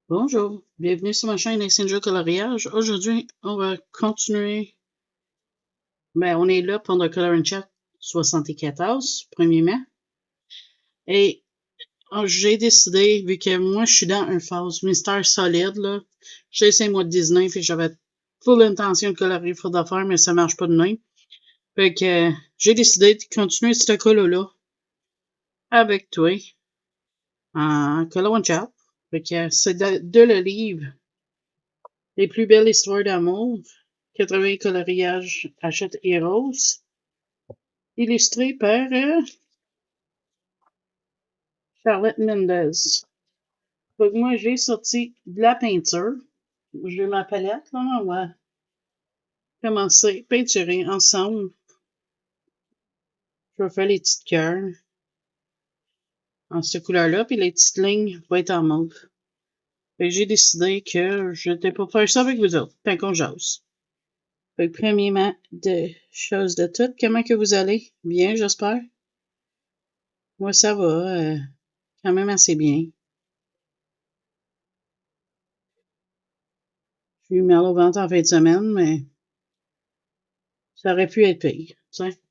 Bonjour, bienvenue sur ma chaîne Messenger Coloriage. Aujourd'hui, on va continuer. On est là pour le Color Chat 74, premièrement. Et j'ai décidé, vu que moi, je suis dans une phase mystère solide, là. J'ai essayé moi de Disney, puis j'avais full intention de colorier pour d'affaires, mais ça marche pas de même. Fait que j'ai décidé de continuer ce colo-là avec toi en Color Chat. Fait que c'est de le livre Les plus belles histoires d'amour, 80 coloriages Hachette Heroes, illustré par Charlotte Mendez. Donc moi, j'ai sorti de la peinture. J'ai ma palette, là, on va commencer à peinturer ensemble. Je vais faire les petites cœurs en cette couleur-là, puis les petites lignes vont être en mauve. J'ai décidé que j'étais pour faire ça avec vous autres, tant qu'on jase. Premièrement, de choses de toutes, comment que vous allez? Bien, j'espère? Moi, ça va, quand même assez bien. J'ai eu mal au ventre en fin de semaine, mais ça aurait pu être pire, tu sais.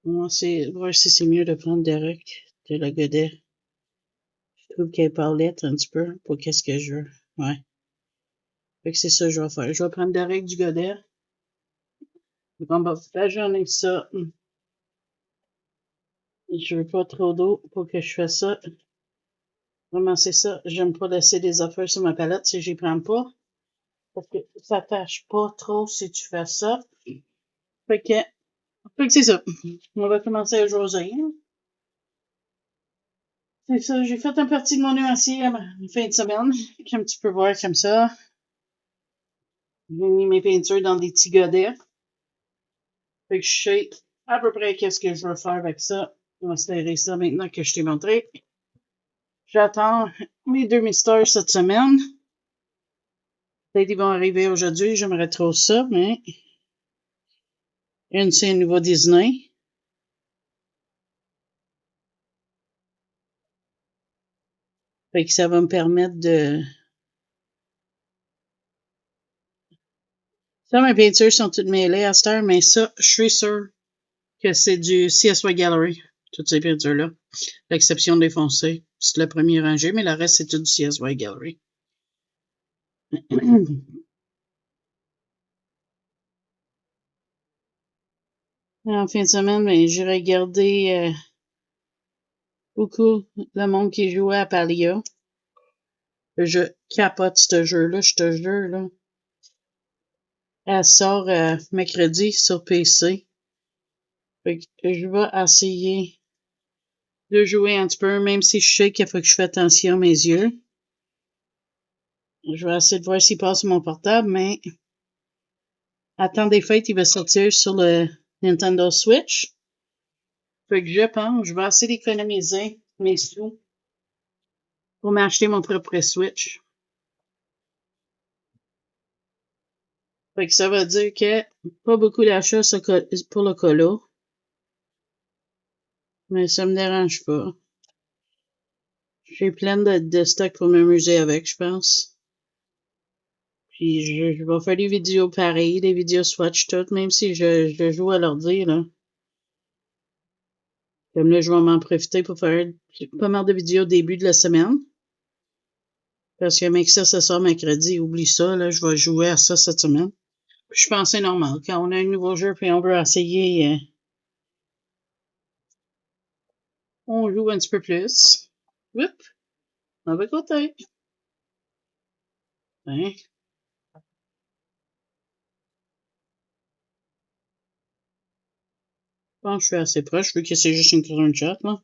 Moi, voir si c'est mieux de prendre Derek de la Godet. Je trouve qu'elle parlait un petit peu pour qu'est-ce que je veux. Ouais. Fait que c'est ça que je vais faire. Je vais prendre Derek du Godet. On va faire journée ça. Je veux pas trop d'eau pour que je fasse ça. Vraiment, c'est ça. J'aime pas laisser des affaires sur ma palette si j'y prends pas. Parce que ça tâche pas trop si tu fais ça. Fait que, c'est ça. On va commencer à jaser. C'est ça, j'ai fait un partie de mon nuancier à la fin de semaine. Comme tu peux voir comme ça. J'ai mis mes peintures dans des petits godets. Fait que je sais à peu près qu'est-ce que je veux faire avec ça. On va serrer ça maintenant que je t'ai montré. J'attends mes 2 mystères cette semaine. Peut-être ils vont arriver aujourd'hui. J'aimerais trop ça, mais une, c'est un nouveau Disney. Fait que ça va me permettre de... Ça, mes peintures sont toutes mêlées à cette heure, mais ça, je suis sûre que c'est du CSY Gallery, toutes ces peintures-là. L'exception des foncés. C'est le premier rangé, mais le reste, c'est tout du CSY Gallery. En fin de semaine, j'ai regardé beaucoup le monde qui jouait à Palia. Je capote ce jeu-là, je te jure, là. Elle sort mercredi sur PC. Fait que je vais essayer de jouer un petit peu, même si je sais qu'il faut que je fasse attention à mes yeux. Je vais essayer de voir s'il passe sur mon portable, mais à temps des fêtes, il va sortir sur le Nintendo Switch. Fait que je pense, je vais essayer d'économiser mes sous pour m'acheter mon propre Switch. Fait que ça veut dire que pas beaucoup d'achats pour le colo. Mais ça me dérange pas. J'ai plein de stock pour m'amuser avec, je pense. Puis je vais faire des vidéos pareilles, des vidéos Swatch toutes, même si je joue à l'ordi, là. Comme là, je vais m'en profiter pour faire pas mal de vidéos au début de la semaine. Parce que mec, ça sort mercredi, oublie ça, là, je vais jouer à ça cette semaine. Puis je pense que c'est normal. Quand on a un nouveau jeu puis on veut essayer, on joue un petit peu plus. Oups, mauvais côté. Hein? Je pense que je suis assez proche, vu que c'est juste une current chat, là.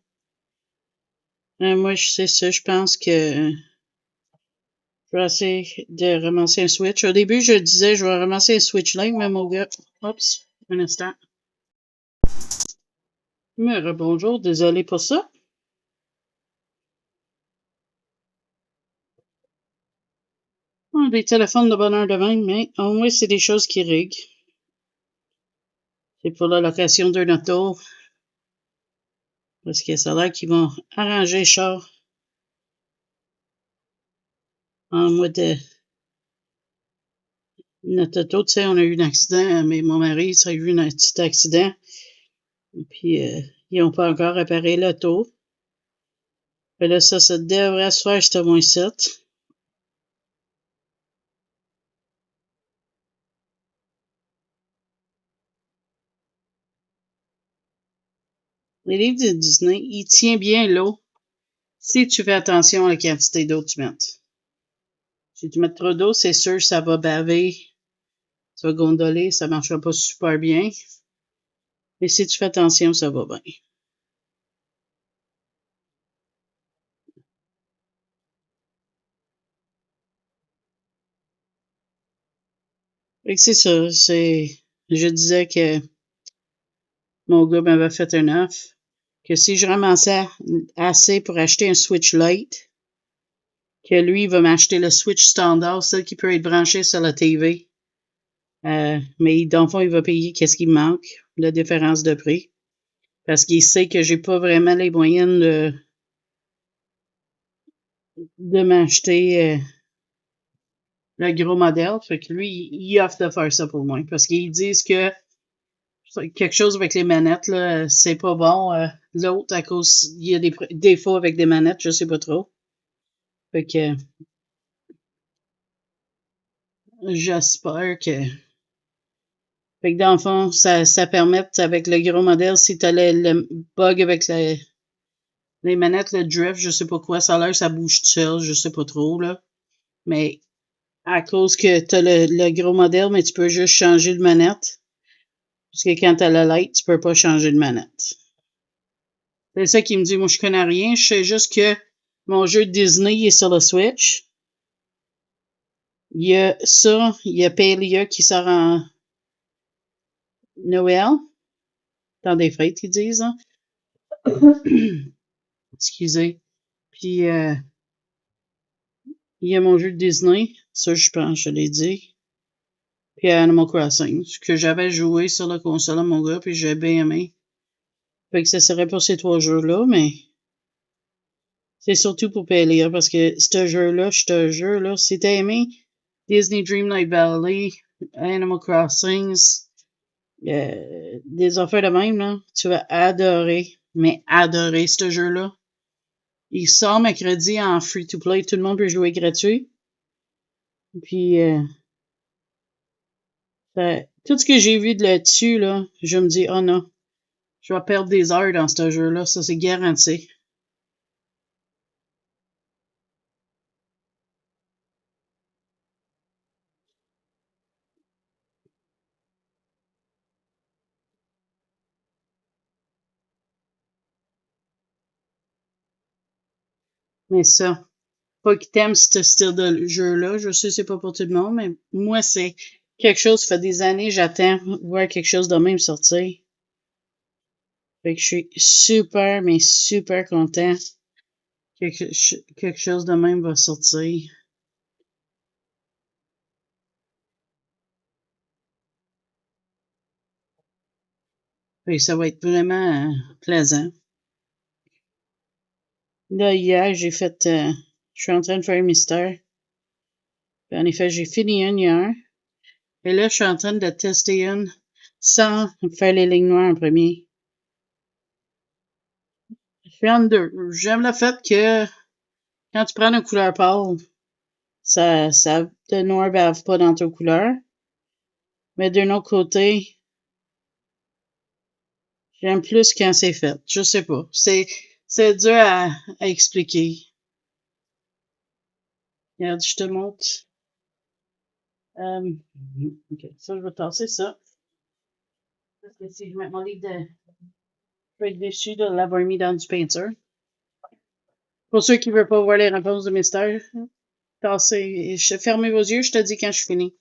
Moi, c'est ça, je pense que je vais essayer de ramasser un Switch. Au début, je disais, je vais ramasser un Switch Lite, mais mon gars, oups, un instant. Mais bonjour, désolé pour ça. Des téléphones de bonheur de même, mais au moins, c'est des choses qui riguent. C'est pour la location d'un auto. Parce que ça a l'air qu'ils vont arranger le char. en mois de... Notre auto, tu sais, on a eu un accident, mais mon mari, ça a eu un petit accident. Puis, ils n'ont pas encore réparé l'auto. Puis là, ça devrait se faire ce mois-ci. Les livres de Disney, il tient bien l'eau si tu fais attention à la quantité d'eau que tu mets. Si tu mets trop d'eau, c'est sûr que ça va baver, ça va gondoler, ça ne marchera pas super bien. Mais si tu fais attention, ça va bien. Fait que c'est ça. Je disais que mon gars m'avait fait un offre, que si je ramassais assez pour acheter un Switch Lite, que lui, il va m'acheter le Switch standard, celle qui peut être branchée sur la TV. Mais dans le fond, il va payer qu'est-ce qui me manque, la différence de prix. Parce qu'il sait que j'ai pas vraiment les moyens de m'acheter le gros modèle. Fait que lui, il offre de faire ça pour moi. Parce qu'ils disent que quelque chose avec les manettes, là, c'est pas bon. L'autre, à cause, il y a des défauts avec des manettes, je sais pas trop. Fait que j'espère que. Fait que dans le fond, ça permet avec le gros modèle, si t'as le bug avec les manettes, le drift, je sais pas quoi, ça a l'air ça bouge tout seul, je sais pas trop, là. Mais à cause que t'as le gros modèle, mais tu peux juste changer de manette. Parce que quand t'as le light, tu peux pas changer de manette. C'est ça qu'il me dit. Moi, je connais rien. Je sais juste que mon jeu Disney est sur le Switch. Il y a ça. Il y a Palia qui sort en Noël. Dans des fêtes, ils disent. Hein? Excusez. Puis, il y a mon jeu Disney. Ça, je pense, je l'ai dit. Puis Animal Crossing, que j'avais joué sur la console à mon gars, puis j'ai bien aimé. Fait que ça serait pour ces 3 jeux-là, mais c'est surtout pour Palia, parce que ce jeu-là, je te jure, là, si t'as aimé Disney Dreamlight Valley, Animal Crossing, des affaires de même, là, tu vas adorer, mais adorer ce jeu-là. Il sort mercredi en free-to-play, tout le monde peut jouer gratuit. Puis, tout ce que j'ai vu de là-dessus, là, je me dis, oh non, je vais perdre des heures dans ce jeu-là, ça c'est garanti. Mais ça, pas que t'aimes ce style de jeu-là, je sais c'est pas pour tout le monde, mais moi c'est quelque chose, ça fait des années j'attends voir quelque chose de même sortir. Fait que je suis super, mais super content que quelque chose de même va sortir. Fait que ça va être vraiment plaisant. Là, hier, j'ai fait... je suis en train de faire un mystère. Puis, en effet, j'ai fini une hier. Et là, je suis en train de tester une sans faire les lignes noires en premier. Je suis en deux. J'aime le fait que quand tu prends une couleur pâle, ça le noir bave pas dans ta couleur. Mais d'un autre côté, j'aime plus quand c'est fait. Je sais pas. C'est dur à expliquer. Regarde, je te montre. OK. Ça, je vais tasser ça. Parce que si je mets mon livre de... Je vais être déçu de l'avoir mis dans du peinture. Pour ceux qui ne veulent pas voir les réponses de mystère, tassez. Fermez vos yeux, je te dis quand je finis.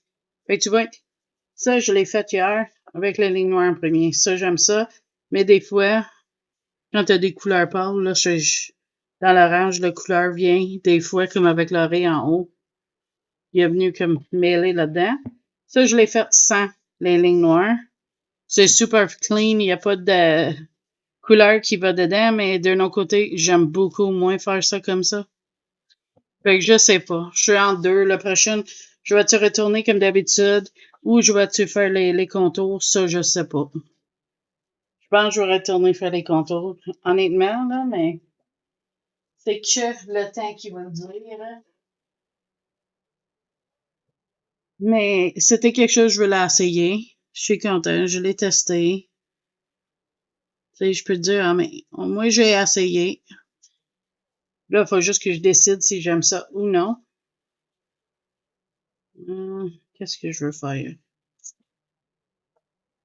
Fait que tu vois, ça, je l'ai fait hier avec la ligne noire en premier. Ça, j'aime ça. Mais des fois, quand tu as des couleurs pâles, là, dans l'orange, la couleur vient des fois comme avec l'oreille en haut. Il est venu comme mêler là-dedans. Ça, je l'ai fait sans les lignes noires. C'est super clean, il n'y a pas de couleur qui va dedans, mais d'un autre côté, j'aime beaucoup moins faire ça comme ça. Fait que je sais pas. Je suis en deux. La prochaine, je vais-tu retourner comme d'habitude ou je vais-tu faire les contours? Ça, je sais pas. Je pense que je vais retourner faire les contours, honnêtement, là, mais c'est que le temps qui va le dire. Hein. Mais c'était quelque chose que je voulais essayer. Je suis contente, je l'ai testé. Tu sais, je peux te dire, ah, mais moi, j'ai essayé. Là, il faut juste que je décide si j'aime ça ou non. Qu'est-ce que je veux faire?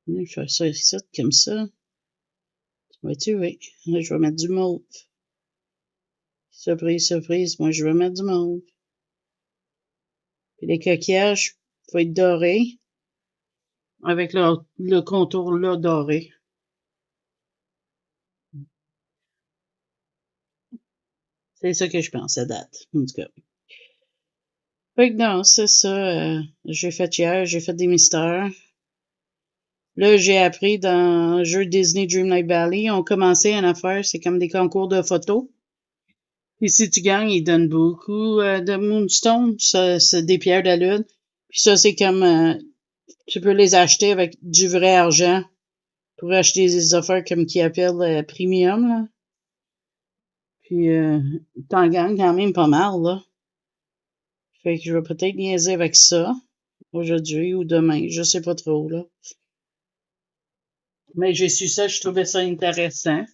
Je vais faire ça ici, comme ça. Vois-tu, oui. Là, je vais mettre du mauve. Surprise, surprise, moi, je vais mettre du mauve. Puis les coquillages vont être dorés. Avec le contour là doré. C'est ça que je pense à date, en tout cas. Fait que non, c'est ça. J'ai fait hier, j'ai fait des mystères. Là, j'ai appris dans le jeu Disney Dreamlight Valley, on commençait une affaire, c'est comme des concours de photos. Puis si tu gagnes, ils donnent beaucoup de moonstones, ça, c'est des pierres de lune. Puis ça, c'est comme tu peux les acheter avec du vrai argent pour acheter des affaires comme qu'ils appellent premium, là. Puis t'en gagnes quand même pas mal, là. Fait que je vais peut-être niaiser avec ça aujourd'hui ou demain, je sais pas trop, là. Mais j'ai su ça, je trouvais ça intéressant.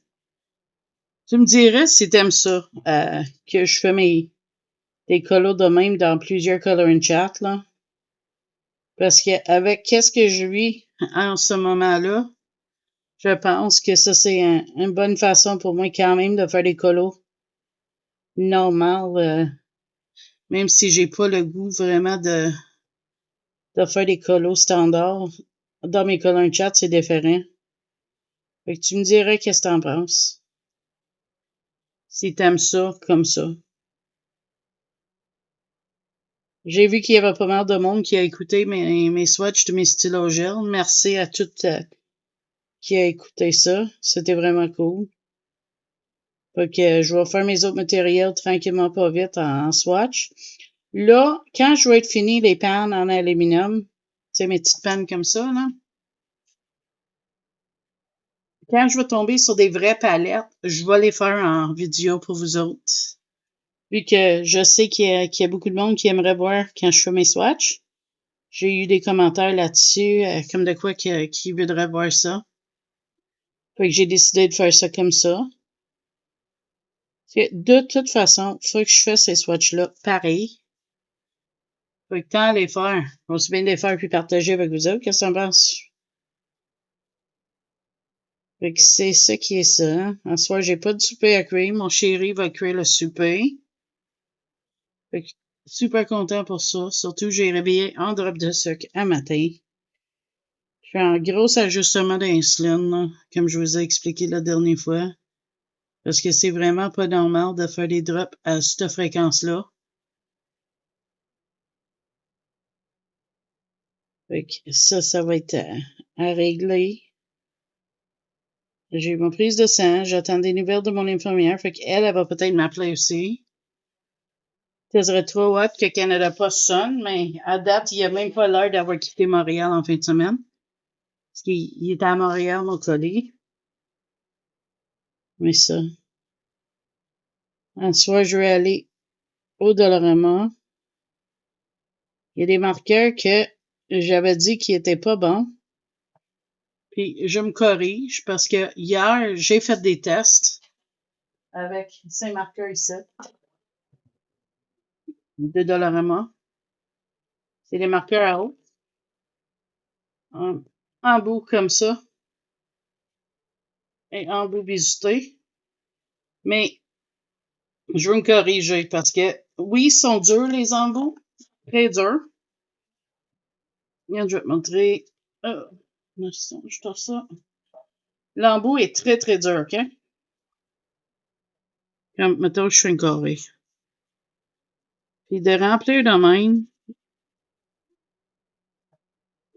Tu me dirais si t'aimes ça, que je fais des colos de même dans plusieurs color and chat, là. Parce que avec qu'est-ce que je vis en ce moment-là, je pense que ça, c'est une bonne façon pour moi quand même de faire des colos normales, même si j'ai pas le goût vraiment de faire des colos standards. Dans mes color and chat, c'est différent. Fait que tu me dirais qu'est-ce que t'en penses. Si t'aimes ça, comme ça. J'ai vu qu'il y avait pas mal de monde qui a écouté mes swatchs de mes stylos gel. Merci à tout qui a écouté ça. C'était vraiment cool. Fait que je vais faire mes autres matériels tranquillement pas vite en swatch. Là, quand je vais être fini les pannes en aluminium, tu sais, mes petites pannes comme ça, là. Quand je vais tomber sur des vraies palettes, je vais les faire en vidéo pour vous autres. Vu que je sais qu'il y a beaucoup de monde qui aimerait voir quand je fais mes swatchs. J'ai eu des commentaires là-dessus, comme de quoi qui voudrait voir ça. Fait que j'ai décidé de faire ça comme ça. De toute façon, il faut que je fasse ces swatchs-là pareil. Fait que tant à les faire, aussi bien les faire puis partager avec vous autres. Qu'est-ce que t'en penses? Fait que c'est ça qui est ça. En soir, j'ai pas de souper à créer. Mon chéri va créer le souper. Fait que super content pour ça. Surtout, j'ai réveillé en drop de sucre à matin. Je fais un gros ajustement d'insuline, comme je vous ai expliqué la dernière fois. Parce que c'est vraiment pas normal de faire des drops à cette fréquence-là. Fait que ça va être à régler. J'ai eu ma prise de sang. J'attends des nouvelles de mon infirmière. Fait qu'elle, elle va peut-être m'appeler aussi. Ça serait trop hot que Canada Post sonne, mais à date, il a même pas l'air d'avoir quitté Montréal en fin de semaine. Parce qu'il était à Montréal, mon colis. Mais ça. En soir, je vais aller au Dollarama. Il y a des marqueurs que j'avais dit qu'ils étaient pas bons. Puis je me corrige parce que hier, j'ai fait des tests avec ces marqueurs ici de Dollarama. C'est des marqueurs à eau. En bout comme ça. Et en bout biseauté. Mais je veux me corriger parce que oui, ils sont durs les embouts. Très durs. Regarde, je vais te montrer. Je trouve ça. L'embout est très, très dur, OK? Comme, mettons, je fais un carré. Puis de remplir de même,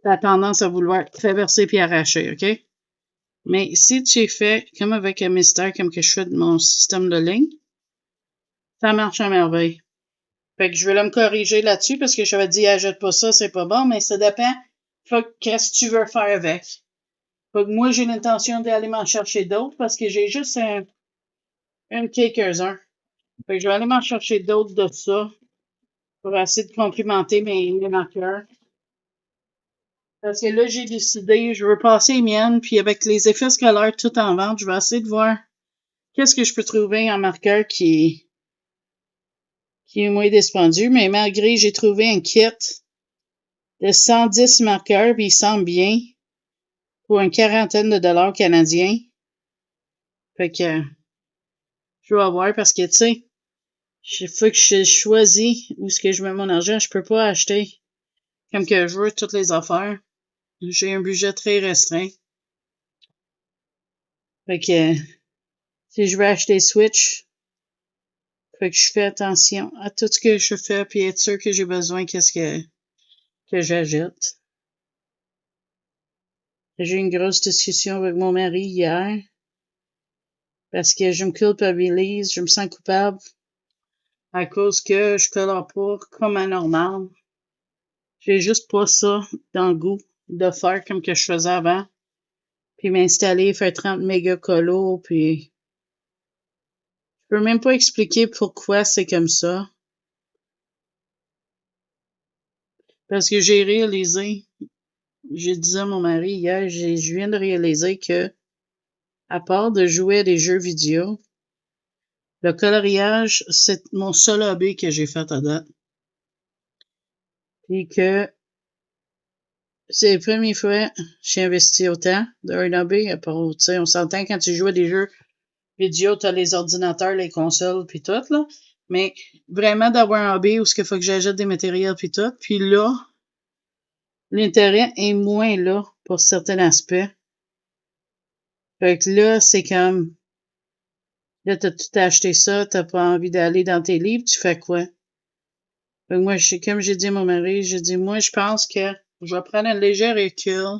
t'as tendance à vouloir traverser puis arracher, OK? Mais si tu fais comme avec un mystère, comme que je fais de mon système de ligne, ça marche à merveille. Fait que je vais me corriger là-dessus parce que j'avais dit, achète pas ça, c'est pas bon, mais ça dépend. Faut que qu'est-ce que tu veux faire avec. Fait que moi, j'ai l'intention d'aller m'en chercher d'autres parce que j'ai juste quelques-uns. Fait que je vais aller m'en chercher d'autres de ça pour essayer de complimenter mes marqueurs. Parce que là, j'ai décidé, je veux passer les miennes, puis avec les effets scolaires tout en vente, je vais essayer de voir qu'est-ce que je peux trouver en marqueur qui est moins dispendieux. Mais malgré, j'ai trouvé un kit de 110 marqueurs, puis il semble bien, pour une quarantaine de dollars canadiens. Fait que je vais voir parce que, tu sais, il faut que je choisis où est-ce que je mets mon argent. Je peux pas acheter comme que je veux toutes les affaires. J'ai un budget très restreint. Fait que si je veux acheter Switch, fait que je fais attention à tout ce que je fais puis être sûr que j'ai besoin qu'est-ce que j'ajoute. J'ai eu une grosse discussion avec mon mari hier parce que je me culpabilise, je me sens coupable à cause que je colore pas comme à normal. J'ai juste pas ça dans le goût de faire comme que je faisais avant. Puis m'installer, faire 30 méga colos, puis je peux même pas expliquer pourquoi c'est comme ça. Parce que j'ai réalisé, j'ai dit à mon mari hier, je viens de réaliser que, à part de jouer à des jeux vidéo, le coloriage, c'est mon seul hobby que j'ai fait à date. Puis que c'est la première fois que j'ai investi autant d'un hobby. Tu sais, on s'entend quand tu joues à des jeux vidéo, t'as les ordinateurs, les consoles, puis tout, là. Mais vraiment d'avoir un hobby où il faut que j'achète des matériels, puis tout. Puis là, l'intérêt est moins là pour certains aspects. Fait que là, c'est comme, là, t'as tout acheté ça, t'as pas envie d'aller dans tes livres, tu fais quoi? Fait que moi, comme j'ai dit à mon mari, j'ai dit, moi, je pense que je vais prendre un léger recul.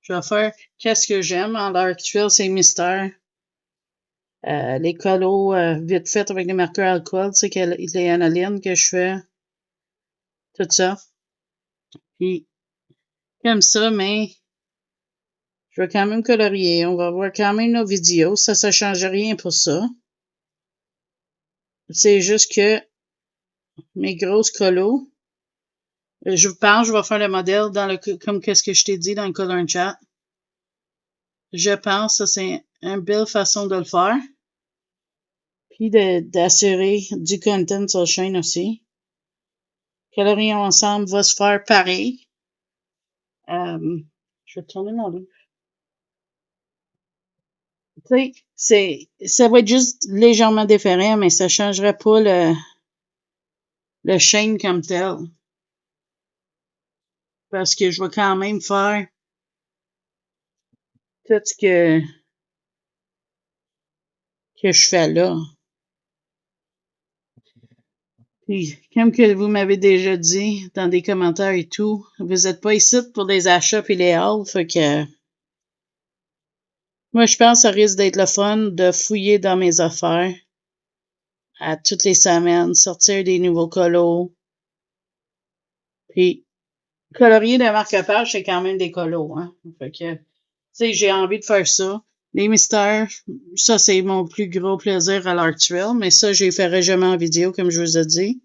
Je vais faire qu'est-ce que j'aime. En l'heure actuelle, c'est mystère. Les colos vite fait avec les marqueurs alcool, tu sais, les anolines que je fais. Tout ça. Puis, comme ça, mais je vais quand même colorier. On va voir quand même nos vidéos. Ça change rien pour ça. C'est juste que mes grosses colos, je pense je vais faire le modèle comme qu'est-ce que je t'ai dit dans le Color Chat. Je pense que c'est une belle façon de le faire. Puis d'assurer du content sur la chaîne aussi. Colorier ensemble va se faire pareil. Je vais tourner mon livre. Tu sais, ça va être juste légèrement différent, mais ça changerait pas le chaîne comme tel. Parce que je vais quand même faire tout ce que je fais là. Puis, comme que vous m'avez déjà dit dans des commentaires et tout, vous êtes pas ici pour les achats et les hauls, fait que moi, je pense que ça risque d'être le fun de fouiller dans mes affaires à toutes les semaines, sortir des nouveaux colos. Puis, colorier de marque-page, c'est quand même des colos, hein. Fait que, tu sais, j'ai envie de faire ça. Les mystères, ça, c'est mon plus gros plaisir à l'heure actuelle, mais ça, je les ferai jamais en vidéo, comme je vous ai dit.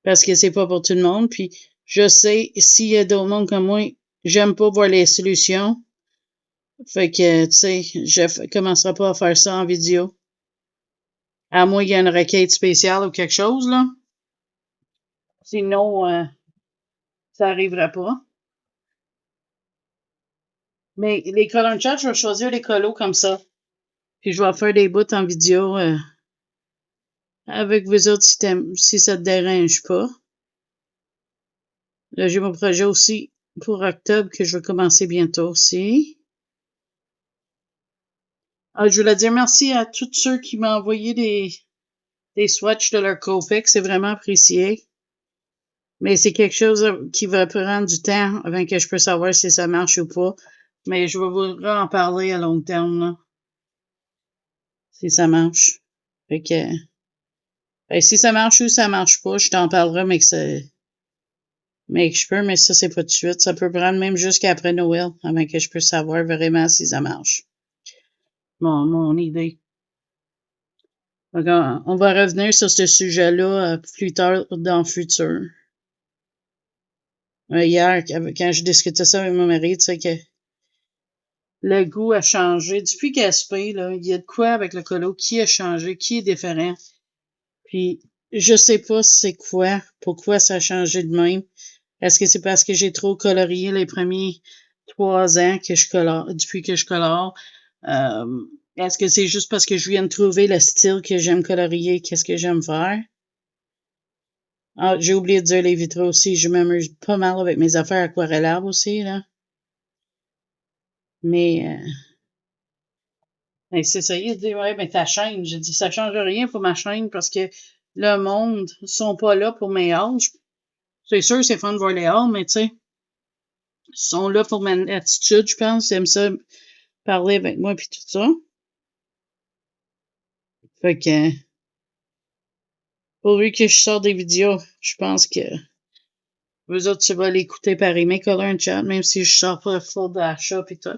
Parce que c'est pas pour tout le monde. Puis, je sais, s'il y a d'autres mondes comme moi, j'aime pas voir les solutions. Fait que, tu sais, je commencerai pas à faire ça en vidéo. À moins qu'il y ait une requête spéciale ou quelque chose, là. Sinon, ça arrivera pas. Mais les color chat, je vais choisir les colos comme ça. Puis je vais faire des bouts en vidéo avec vous autres si ça te dérange pas. Là, j'ai mon projet aussi pour octobre que je vais commencer bientôt aussi. Je voulais dire merci à tous ceux qui m'ont envoyé des swatchs de leur Copic. C'est vraiment apprécié. Mais c'est quelque chose qui va prendre du temps avant que je puisse savoir si ça marche ou pas. Mais je vais vous en parler à long terme, là. Si ça marche. Fait que Ben, si ça marche ou ça marche pas, je t'en parlerai, mais que je peux, mais ça, c'est pas de suite. Ça peut prendre même jusqu'à après Noël, avant que je puisse savoir vraiment si ça marche. Mon idée. Donc, on va revenir sur ce sujet-là plus tard dans le futur. Hier, quand je discutais ça avec mon mari, tu sais que le goût a changé. Depuis Gaspé, là, il y a de quoi avec le colo qui a changé, qui est différent. Puis, je sais pas c'est quoi, pourquoi ça a changé de même. Est-ce que c'est parce que j'ai trop colorié les premiers 3 ans que je colore, depuis que je colore? Est-ce que c'est juste parce que je viens de trouver le style que j'aime colorier, qu'est-ce que j'aime faire? Ah, j'ai oublié de dire les vitraux aussi. Je m'amuse pas mal avec mes affaires aquarellables aussi, là. Mais c'est ça. Il dit, ouais, mais ta chaîne. J'ai dit, ça change rien pour ma chaîne parce que le monde sont pas là pour mes âges. C'est sûr, c'est fun de voir les halls, mais tu sais, ils sont là pour ma attitude, je pense. Ils aiment ça parler avec moi puis tout ça. Fait que, pour lui que je sors des vidéos, je pense que vous autres, tu vas l'écouter par email, Color and Chat, même si je sors pas full d'achat pis tout.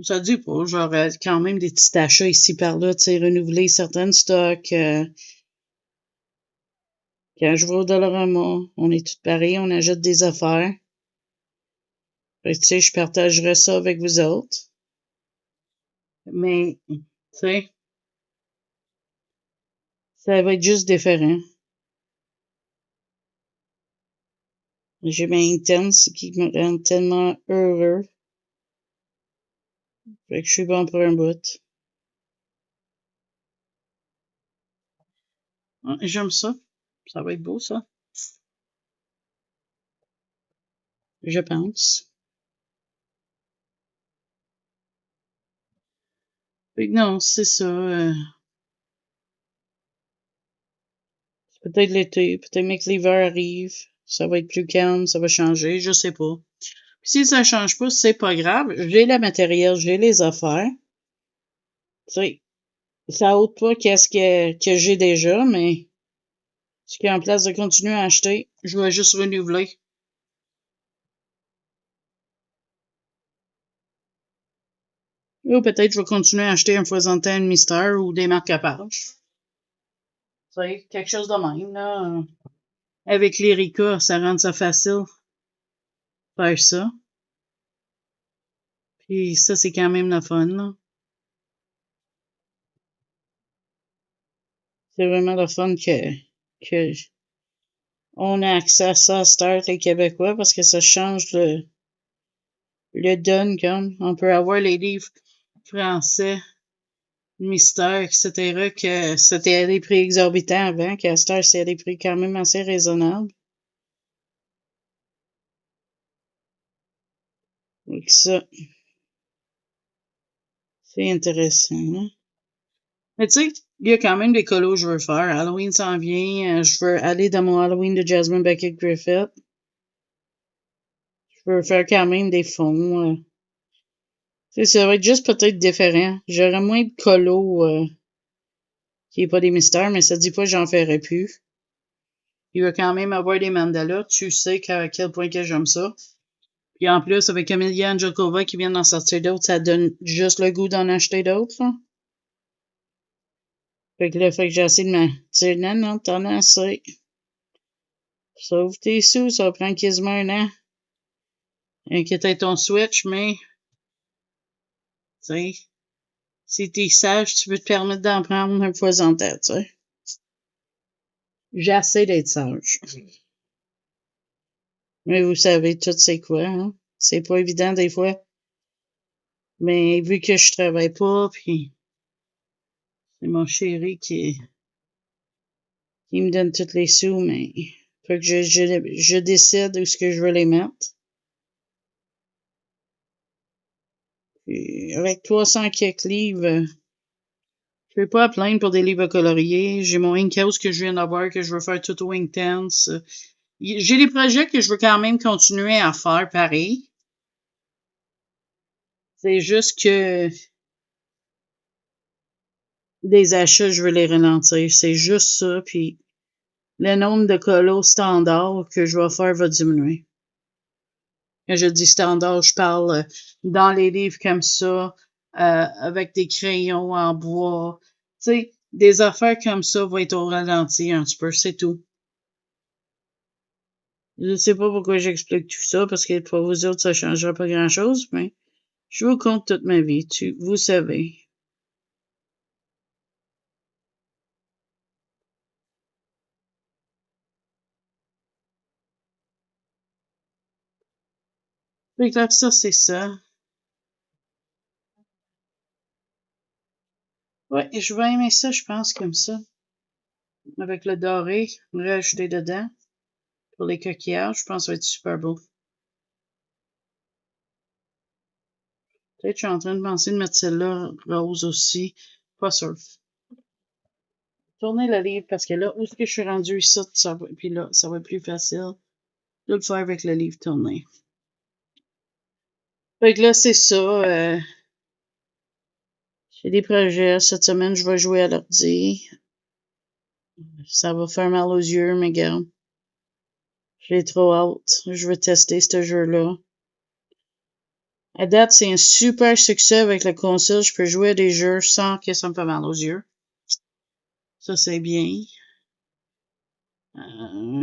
Ça dit pas, j'aurais quand même des petits achats ici par là, tu sais, renouveler certains stocks. Quand je vais au Dollarama, on est tous pareils, on achète des affaires. Fait que, tu sais, je partagerai ça avec vous autres. Mais, tu sais, ça va être juste différent. J'ai ma intense qui me rend tellement heureux. Fait que je suis bon pour un bout. Ah, j'aime ça. Ça va être beau, ça. Je pense. Fait que non, c'est ça. Peut-être l'été, peut-être que l'hiver arrive. Ça va être plus calme, ça va changer, je sais pas. Puis si ça change pas, c'est pas grave. J'ai le matériel, j'ai les affaires. Tu sais, ça ôte pas qu'est-ce que j'ai déjà, mais ce qui est en place de continuer à acheter, je vais juste renouveler. Ou peut-être je vais continuer à acheter un foisonnement de mystère ou des marque-pages. Tu sais, quelque chose de même, là. Avec l'Erika, ça rend ça facile de faire ça. Puis ça, c'est quand même le fun, là. C'est vraiment le fun que on a accès à ça à Start les Québécois parce que ça change le donne comme. On peut avoir les livres français, mystère, etc., que c'était à des prix exorbitants avant, qu'à Start, c'est à des prix quand même assez raisonnables. Donc ça, c'est intéressant, hein? Mais tu sais, il y a quand même des colos que je veux faire. Halloween s'en vient. Je veux aller dans mon Halloween de Jasmine Beckett Griffith. Je veux faire quand même des fonds. Ça va être juste peut-être différent. J'aurai moins de colos qui est pas des mystères, mais ça dit pas que j'en ferai plus. Il va quand même avoir des mandalas. Tu sais à quel point que j'aime ça. Puis en plus, avec Amelia Angelkova qui vient d'en sortir d'autres, ça donne juste le goût d'en acheter d'autres, là. Fait que là, fait que j'ai essayé de me dire, non, t'en as assez. Sauve tes sous, ça va prendre quasiment un an. Inquiète ton Switch, mais, tu sais, si t'es sage, tu peux te permettre d'en prendre un fois en tête, tu sais. J'essaie d'être sage. Mais vous savez tout c'est quoi, hein? C'est pas évident des fois. Mais vu que je travaille pas, puis c'est mon chéri qui me donne tous les sous, mais faut que je décide où est-ce que je veux les mettre. Puis avec 300 quelques livres, je vais pas à plaindre pour des livres à colorier. J'ai mon Inkhouse que je viens d'avoir, que je veux faire tout au Inktense. J'ai des projets que je veux quand même continuer à faire pareil. C'est juste que des achats, je veux les ralentir. C'est juste ça, puis le nombre de colos standards que je vais faire va diminuer. Quand je dis standard, je parle dans les livres comme ça, avec des crayons en bois. Tu sais, des affaires comme ça vont être au ralenti un petit peu, c'est tout. Je ne sais pas pourquoi j'explique tout ça, parce que pour vous autres, ça ne changera pas grand-chose, mais je vous compte toute ma vie, vous savez. Fait que là, ça, c'est ça. Ouais, je vais aimer ça, je pense, comme ça. Avec le doré rajouté dedans pour les coquillages, je pense que ça va être super beau. Peut-être que je suis en train de penser de mettre celle-là rose aussi. Pas sûr. Tournez le livre parce que là, où est-ce que je suis rendu ici, puis là, ça va être plus facile de le faire avec le livre tourné. Fait que là, c'est ça. J'ai des projets. Cette semaine, je vais jouer à l'ordi. Ça va faire mal aux yeux, mais gars, j'ai trop hâte. Je veux tester ce jeu-là. À date, c'est un super succès avec la console. Je peux jouer à des jeux sans que ça me fasse mal aux yeux. Ça, c'est bien.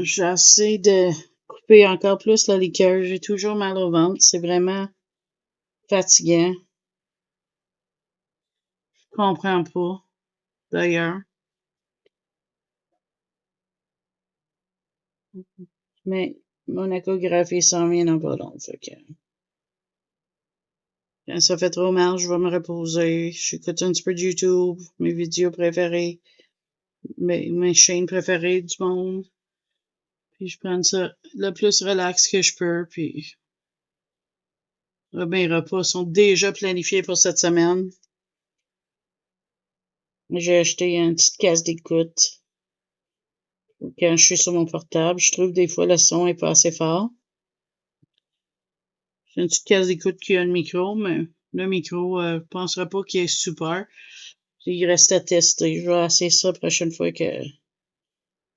J'essaie de couper encore plus la liqueur. J'ai toujours mal au ventre. C'est vraiment fatigant. Je comprends pas, d'ailleurs. Mais mon échographie s'en vient dans pas long. Fait que quand ça fait trop mal, je vais me reposer. J'écoute un petit peu de YouTube, mes vidéos préférées, mes chaînes préférées du monde. Puis je prends ça le plus relax que je peux. Puis mes repas sont déjà planifiés pour cette semaine. J'ai acheté une petite casse d'écoute. Quand je suis sur mon portable, je trouve des fois le son est pas assez fort. J'ai une petite case d'écoute qui a le micro, mais le micro, je penserais pas qu'il est super. Il reste à tester. Je vais essayer ça la prochaine fois que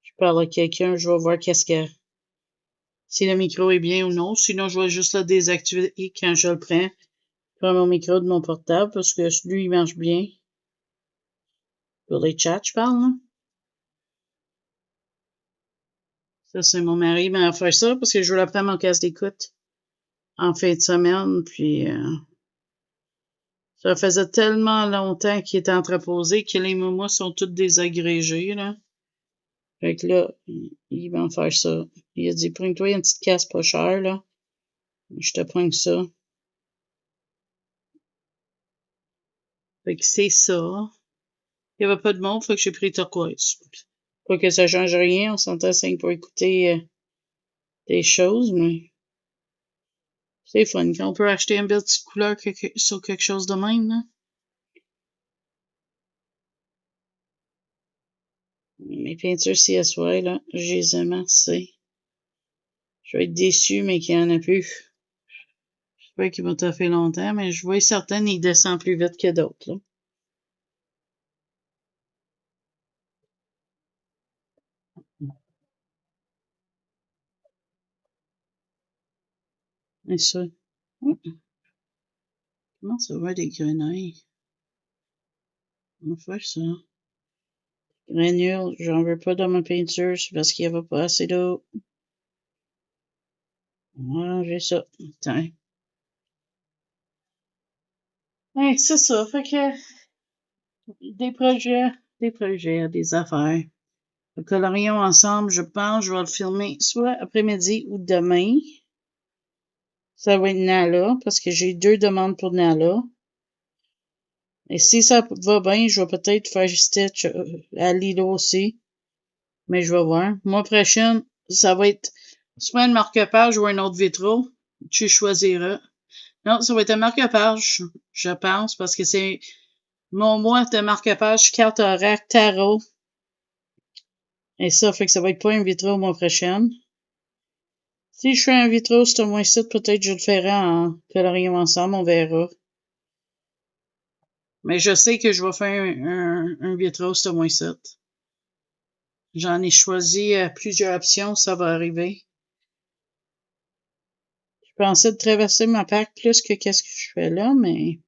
je parle à quelqu'un. Je vais voir si le micro est bien ou non. Sinon, je vais juste le désactiver quand je le prends. Je prends mon micro de mon portable parce que lui, il marche bien. Pour les chats, je parle, là. Ça, c'est mon mari qui m'a fait ça parce que je voulais prendre mon casque d'écoute en fin de semaine. Puis, ça faisait tellement longtemps qu'il était entreposé que les moments sont tous désagrégés, là. Fait que là, il va me faire ça. Il a dit, prends-toi une petite casse pas chère, là. Je te prends ça. Fait que c'est ça. Il n'y avait pas de monde, fait que j'ai pris turquoise. Pas que ça change rien, on s'entend c'est pour écouter des choses, mais c'est fun quand on peut acheter une belle petite couleur sur quelque chose de même, là. Mes peintures CSY, là, je les aime assez. Je vais être déçu, mais qu'il n'y en a plus. J'espère qu'il va toffer longtemps, mais je vois certaines, ils descendent plus vite que d'autres, là. Et ça. Comment ça va des grenouilles? On va faire ça. Granules, j'en veux pas dans ma peinture, c'est parce qu'il n'y avait pas assez d'eau. On va ranger ça. Tiens. Ouais, c'est ça. Fait que des projets, des affaires. Le colorions ensemble, je pense, je vais le filmer soit après-midi ou demain. Ça va être Nala, parce que j'ai 2 demandes pour Nala. Et si ça va bien, je vais peut-être faire Stitch à Lilo aussi. Mais je vais voir. Mois prochain, ça va être soit un marque-page ou un autre vitro. Tu choisiras. Non, ça va être un marque-page, je pense, parce que c'est mon mois de marque-page carte oracle tarot. Et ça fait que ça va être pas un vitro au mois prochain. Si je fais un vitro ce mois-ci, peut-être je le ferai en coloriant ensemble, on verra. Mais je sais que je vais faire un vitrose au moins 7. J'en ai choisi plusieurs options, ça va arriver. Je pensais de traverser ma PAC plus que qu'est-ce que je fais là, mais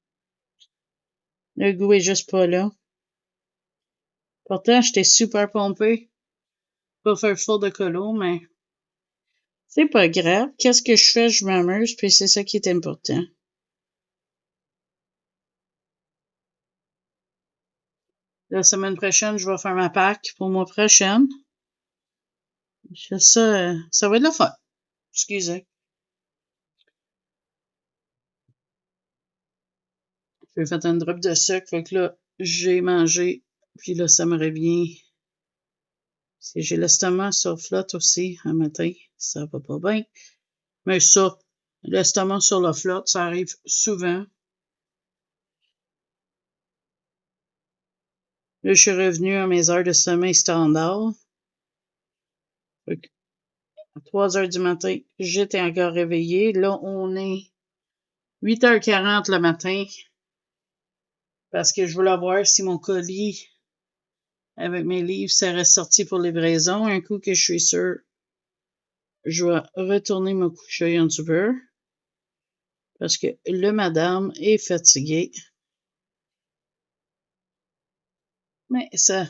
le goût est juste pas là. Pourtant, j'étais super pompée pour faire full de colo, mais c'est pas grave. Qu'est-ce que je fais? Je m'amuse, puis c'est ça qui est important. La semaine prochaine, je vais faire ma PAC pour le mois prochain. Ça va être le fun. Excusez. J'ai fait une drop de sucre, fait que là, j'ai mangé, puis là, ça me revient. Parce que j'ai l'estomac sur flotte aussi, un matin. Ça va pas bien. Mais ça, l'estomac sur la flotte, ça arrive souvent. Là, je suis revenue à mes heures de sommeil standard. Fait que à 3 heures du matin, j'étais encore réveillée. Là, on est 8h40 le matin. Parce que je voulais voir si mon colis avec mes livres serait sorti pour livraison. Un coup que je suis sûre, je vais retourner me coucher un petit peu. Parce que le madame est fatiguée. Mais ça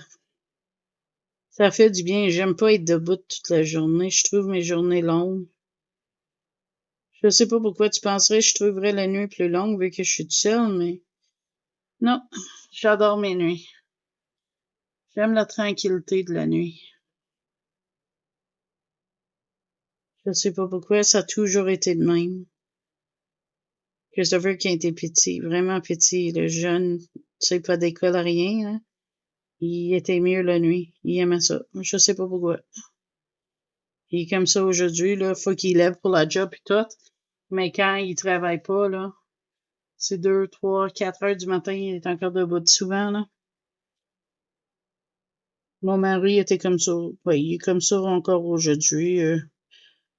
fait du bien. J'aime pas être debout toute la journée. Je trouve mes journées longues. Je sais pas pourquoi tu penserais que je trouverais la nuit plus longue vu que je suis toute seule, mais non, j'adore mes nuits. J'aime la tranquillité de la nuit. Je sais pas pourquoi, ça a toujours été de même. Christopher qui a été petit, vraiment petit, le jeune, tu sais, pas d'école, rien, hein. Il était mieux la nuit. Il aimait ça. Je sais pas pourquoi. Il est comme ça aujourd'hui, là. Faut qu'il lève pour la job et tout. Mais quand il travaille pas, là, c'est 2, 3, 4 heures du matin, il est encore debout souvent, là. Mon mari était comme ça. Ouais, il est comme ça encore aujourd'hui.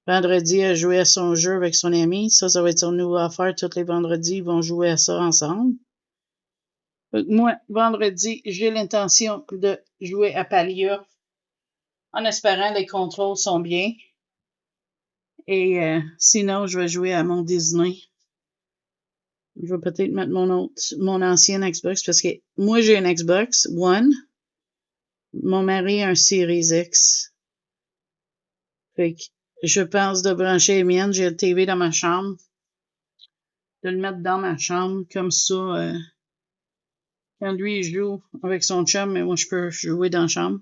Vendredi, elle jouait à son jeu avec son ami. Ça va être son nouveau affaire. Tous les vendredis, ils vont jouer à ça ensemble. Moi, vendredi, j'ai l'intention de jouer à Palia en espérant les contrôles sont bien. Et sinon, je vais jouer à mon Disney. Je vais peut-être mettre mon ancienne Xbox parce que moi, j'ai une Xbox One. Mon mari a un Series X. Fait que je pense de brancher les miennes. J'ai le TV dans ma chambre. De le mettre dans ma chambre. Comme ça, quand lui, il joue avec son chum, mais moi, je peux jouer dans la chambre.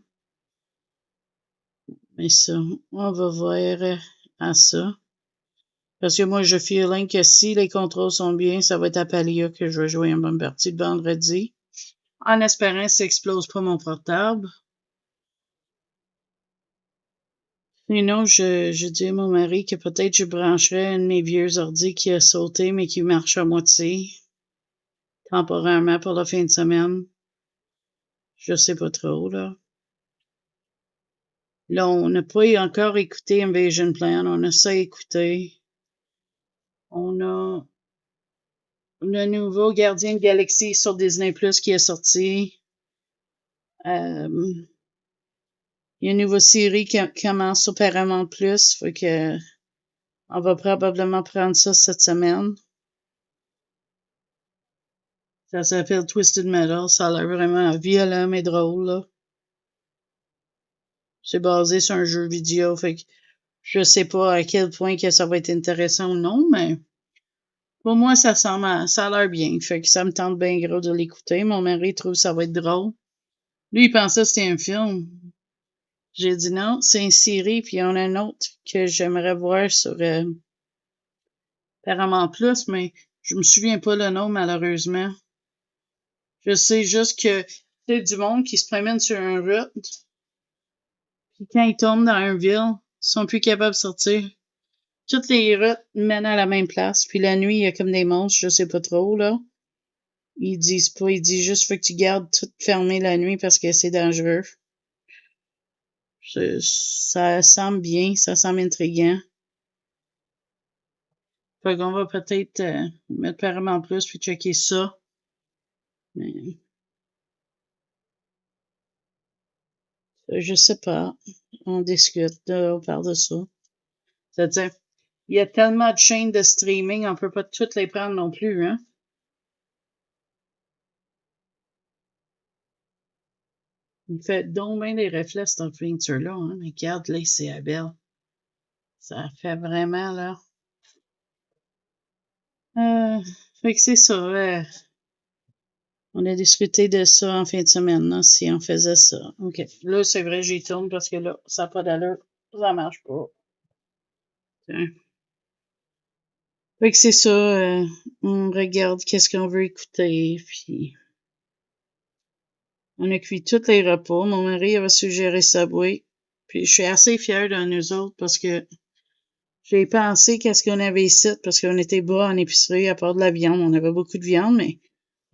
Mais ça, on va voir à ça. Parce que moi, je feeling que si les contrôles sont bien, ça va être à Palia que je vais jouer une bonne partie de vendredi. En espérant que ça explose pas mon portable. Sinon, je dis à mon mari que peut-être je brancherais un de mes vieux ordi qui a sauté, mais qui marche à moitié. Temporairement pour la fin de semaine. Je sais pas trop, là. Là, on n'a pas encore écouté Invasion Plan. On a ça écouté. On a le nouveau Gardien de Galaxie sur Disney Plus qui est sorti. Il y a une nouvelle série qui commence sur Paramount Plus. Fait que on va probablement prendre ça cette semaine. Ça s'appelle Twisted Metal. Ça a l'air vraiment violent mais drôle, là. C'est basé sur un jeu vidéo. Fait que je sais pas à quel point que ça va être intéressant ou non, mais pour moi, ça a l'air bien. Fait que ça me tente bien gros de l'écouter. Mon mari trouve que ça va être drôle. Lui, il pensait que c'était un film. J'ai dit non, c'est une série, puis il y en a un autre que j'aimerais voir sur Paramount Plus, mais je me souviens pas le nom, malheureusement. Je sais juste que c'est du monde qui se promène sur une route, puis quand ils tombent dans une ville, ils sont plus capables de sortir. Toutes les routes mènent à la même place, puis la nuit, il y a comme des monstres, je sais pas trop, là. Ils disent pas, ils disent juste faut que tu gardes tout fermé la nuit parce que c'est dangereux. Ça semble bien, ça semble intriguant. Fait qu'on va peut-être mettre Paramount Plus puis checker ça. Mais, je sais pas. On discute, on parle de ça. C'est-à-dire, il y a tellement de chaînes de streaming, on peut pas toutes les prendre non plus, hein? Il fait donc bien des reflets, cette peinture-là, hein? Mais regarde, là, c'est belle. Ça fait vraiment, là. Fait que c'est ça. On a discuté de ça en fin de semaine, là, si on faisait ça. OK. Là, c'est vrai, j'y tourne parce que là, ça n'a pas d'allure. Ça marche pas. Tiens. Fait que c'est ça. On regarde qu'est-ce qu'on veut écouter, puis on a cuit tous les repas. Mon mari avait suggéré Subway. Puis je suis assez fière de nous autres parce que j'ai pensé qu'est-ce qu'on avait ici, parce qu'on était bas en épicerie, à part de la viande. On avait beaucoup de viande, mais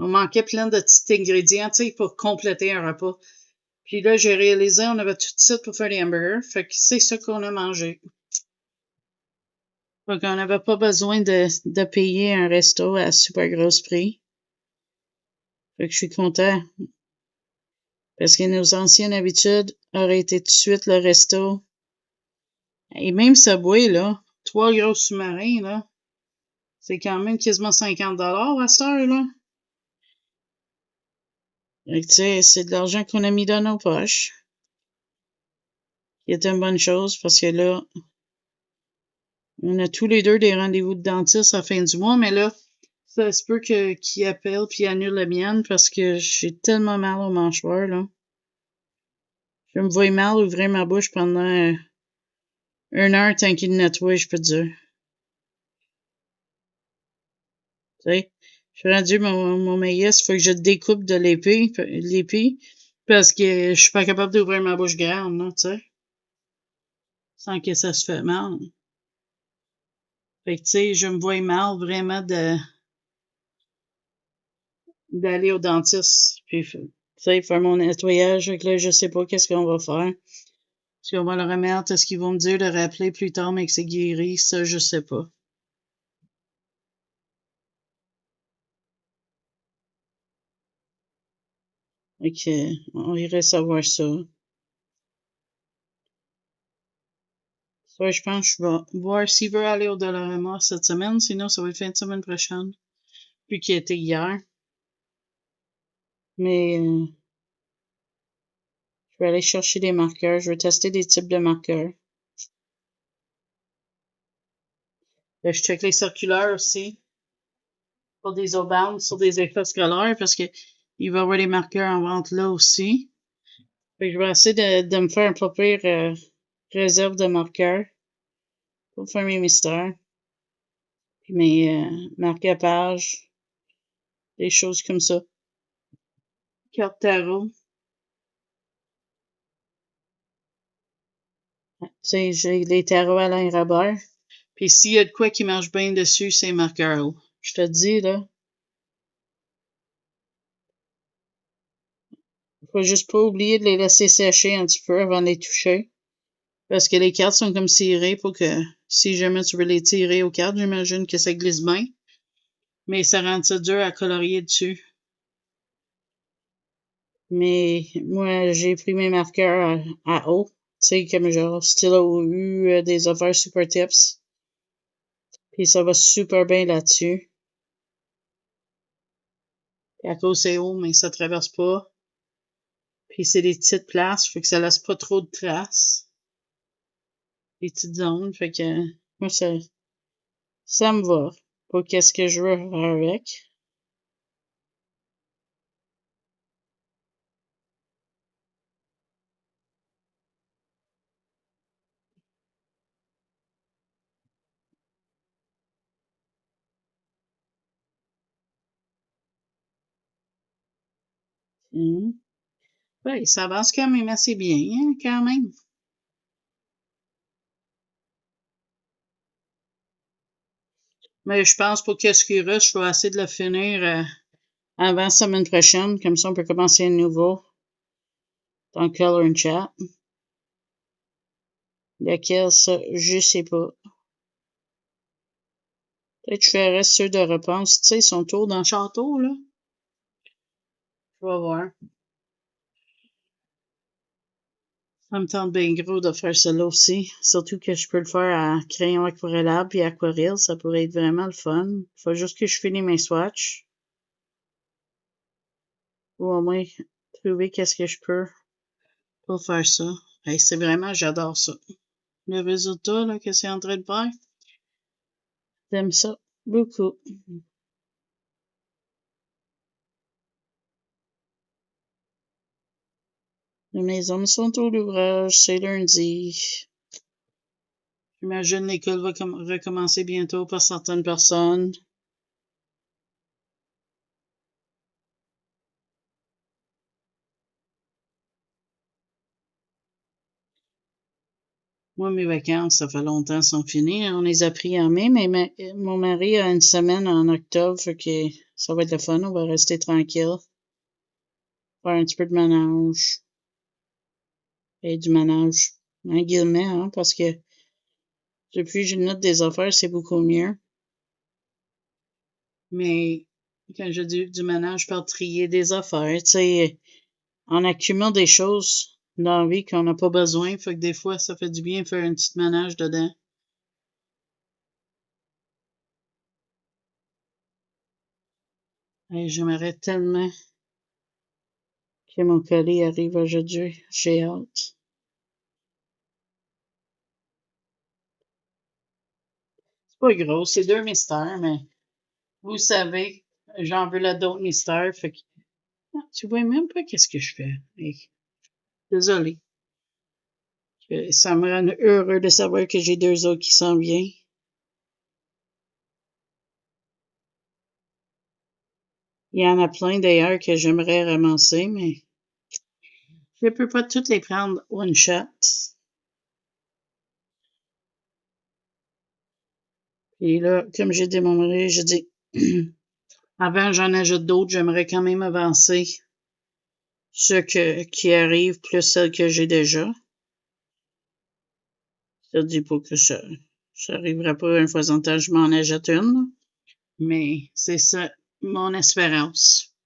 on manquait plein de petits ingrédients, tu sais, pour compléter un repas. Puis là, j'ai réalisé, on avait tout ça pour faire des hamburgers. Fait que c'est ça qu'on a mangé. Fait qu'on n'avait pas besoin de payer un resto à super gros prix. Fait que je suis content. Parce que nos anciennes habitudes auraient été tout de suite le resto. Et même Subway, là, 3 gros sous-marins, là, c'est quand même quasiment 50$ à cette heure, là. Fait que, tu sais, c'est de l'argent qu'on a mis dans nos poches. Qui est une bonne chose parce que là, on a tous les deux des rendez-vous de dentiste à la fin du mois, mais là, ça se peut qu'il appelle puis annule la mienne parce que j'ai tellement mal au mâchoire, là. Je me vois mal ouvrir ma bouche pendant 1 heure tant qu'il nettoie, je peux te dire. Tu sais, je suis rendu mon maïs, il faut que je découpe de l'épi, parce que je suis pas capable d'ouvrir ma bouche grande, là, tu sais, sans que ça se fait mal. Fait que, tu sais, je me vois mal vraiment d'aller au dentiste, puis, tu sais, faire mon nettoyage. Fait que là, je sais pas qu'est-ce qu'on va faire. Est-ce qu'on va le remettre? Est-ce qu'ils vont me dire de rappeler plus tard, mais que c'est guéri? Ça, je sais pas. Fait que, on irait savoir ça. Ça, je pense que je vais voir s'il veut aller au Dollarama cette semaine. Sinon, ça va être fin de semaine prochaine. Vu qu'il était hier. Mais je vais aller chercher des marqueurs. Je vais tester des types de marqueurs. Là, je check les circulaires aussi. Pour des outbound sur des écoles scolaires parce que il va y avoir des marqueurs en vente là aussi. Fait que je vais essayer de me faire un pas pire réserve de marqueurs pour faire mes mystères. Puis mes marque-pages. Des choses comme ça. Carte tarot. Tu sais, j'ai des tarots Alain Robert. Puis s'il y a de quoi qui marche bien dessus, c'est marqueur. Je te dis, là. Faut juste pas oublier de les laisser sécher un petit peu avant de les toucher. Parce que les cartes sont comme cirées pour que, si jamais tu veux les tirer aux cartes, j'imagine que ça glisse bien. Mais ça rend ça dur à colorier dessus. Mais moi, j'ai pris mes marqueurs à eau. Tu sais, comme genre stylo U, des affaires super tips. Puis ça va super bien là-dessus. Puis à cause c'est haut, mais ça traverse pas. Puis c'est des petites places, fait que ça laisse pas trop de traces. Des petites zones, fait que moi ça me va. Pas qu'est-ce que je veux faire avec. Ouais, ça avance quand même assez bien, hein, quand même. Mais je pense pour qu'est-ce qui reste, je vais essayer de le finir avant la semaine prochaine. Comme ça, on peut commencer à nouveau dans Color and Chat. Lequel, ça, je sais pas. Peut-être que je ferais ceux de Repense. Tu sais, ils sont tous dans le château, là. Je vais voir. Ça me tente bien gros de faire cela aussi. Surtout que je peux le faire à crayon aquarellable puis aquarelle. Ça pourrait être vraiment le fun. Faut juste que je finis mes swatchs. Ou au moins trouver qu'est-ce que je peux pour faire ça. Hey, c'est vraiment, j'adore ça. Le résultat là, que c'est en train de faire, j'aime ça beaucoup. Mes hommes sont au l'ouvrage, c'est lundi. J'imagine l'école va recommencer bientôt pour certaines personnes. Moi, mes vacances, ça fait longtemps, sont finies. On les a pris en mai, mais mon mari a une semaine en octobre, fait que ça va être le fun. On va rester tranquille. Faire un petit peu de ménage. Et du ménage, en guillemets, hein, parce que depuis que je note des affaires, c'est beaucoup mieux. Mais quand je dis du ménage, je parle de trier des affaires. Tu sais, on accumule des choses dans la vie qu'on n'a pas besoin. Fait que des fois, ça fait du bien de faire un petit ménage dedans. Et j'aimerais tellement que mon colis arrive aujourd'hui. J'ai hâte. C'est pas gros, c'est 2 mystères, mais vous savez, j'en veux là d'autres mystères. Fait que tu vois même pas qu'est-ce que je fais. Hey, désolé. Ça me rend heureux de savoir que j'ai 2 autres qui s'en viennent. Il y en a plein d'ailleurs que j'aimerais ramasser, mais je peux pas toutes les prendre one shot. Et là, comme j'ai dit à mon mari, j'ai dit, avant j'en ajoute d'autres, j'aimerais quand même avancer qui arrivent plus celles que j'ai déjà. Ça dit pas que ça arrivera pas une fois en temps, je m'en ajoute une. Mais c'est ça, mon espérance.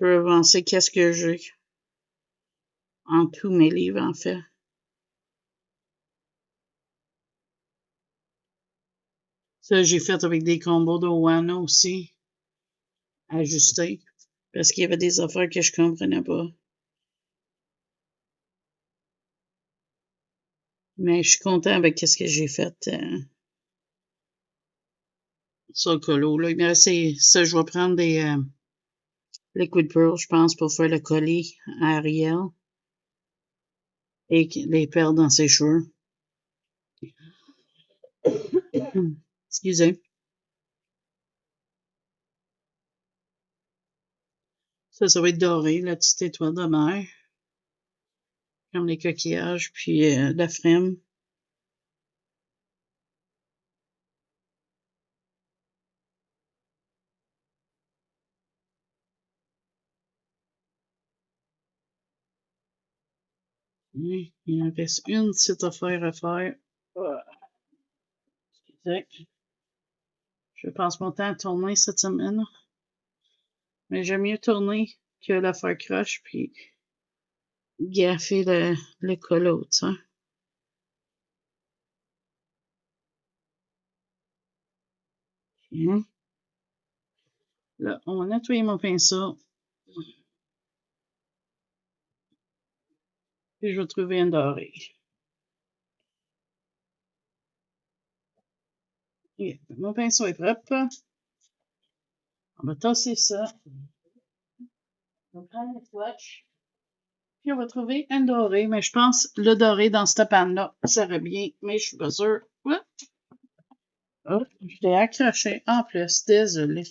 Je veux avancer qu'est-ce que j'ai en tous mes livres, en fait. Ça, j'ai fait avec des combos de Wano aussi, ajustés, parce qu'il y avait des affaires que je comprenais pas. Mais je suis content avec ce que j'ai fait sur le colo. Là. Il me reste ça, je vais prendre des Liquid Pearl, je pense, pour faire le colis à Ariel et les perles dans ses cheveux. Excusez. Ça va être doré, la petite étoile de mer. Comme les coquillages, puis la frime. Oui, il en reste une petite affaire à faire. Excusez. Je passe mon temps à tourner cette semaine. Mais j'aime mieux tourner que la faire croche, puis gaffer le colo, tu sais. Hein? Là, on va nettoyer mon pinceau. Puis je vais trouver un doré. Et mon pinceau est propre. On va tasser ça. On va prendre le swatch. Puis on va trouver un doré. Mais je pense que le doré dans cette panne-là serait bien. Mais je suis pas sûre. Ouais. Oh, je l'ai accroché en plus. Désolé.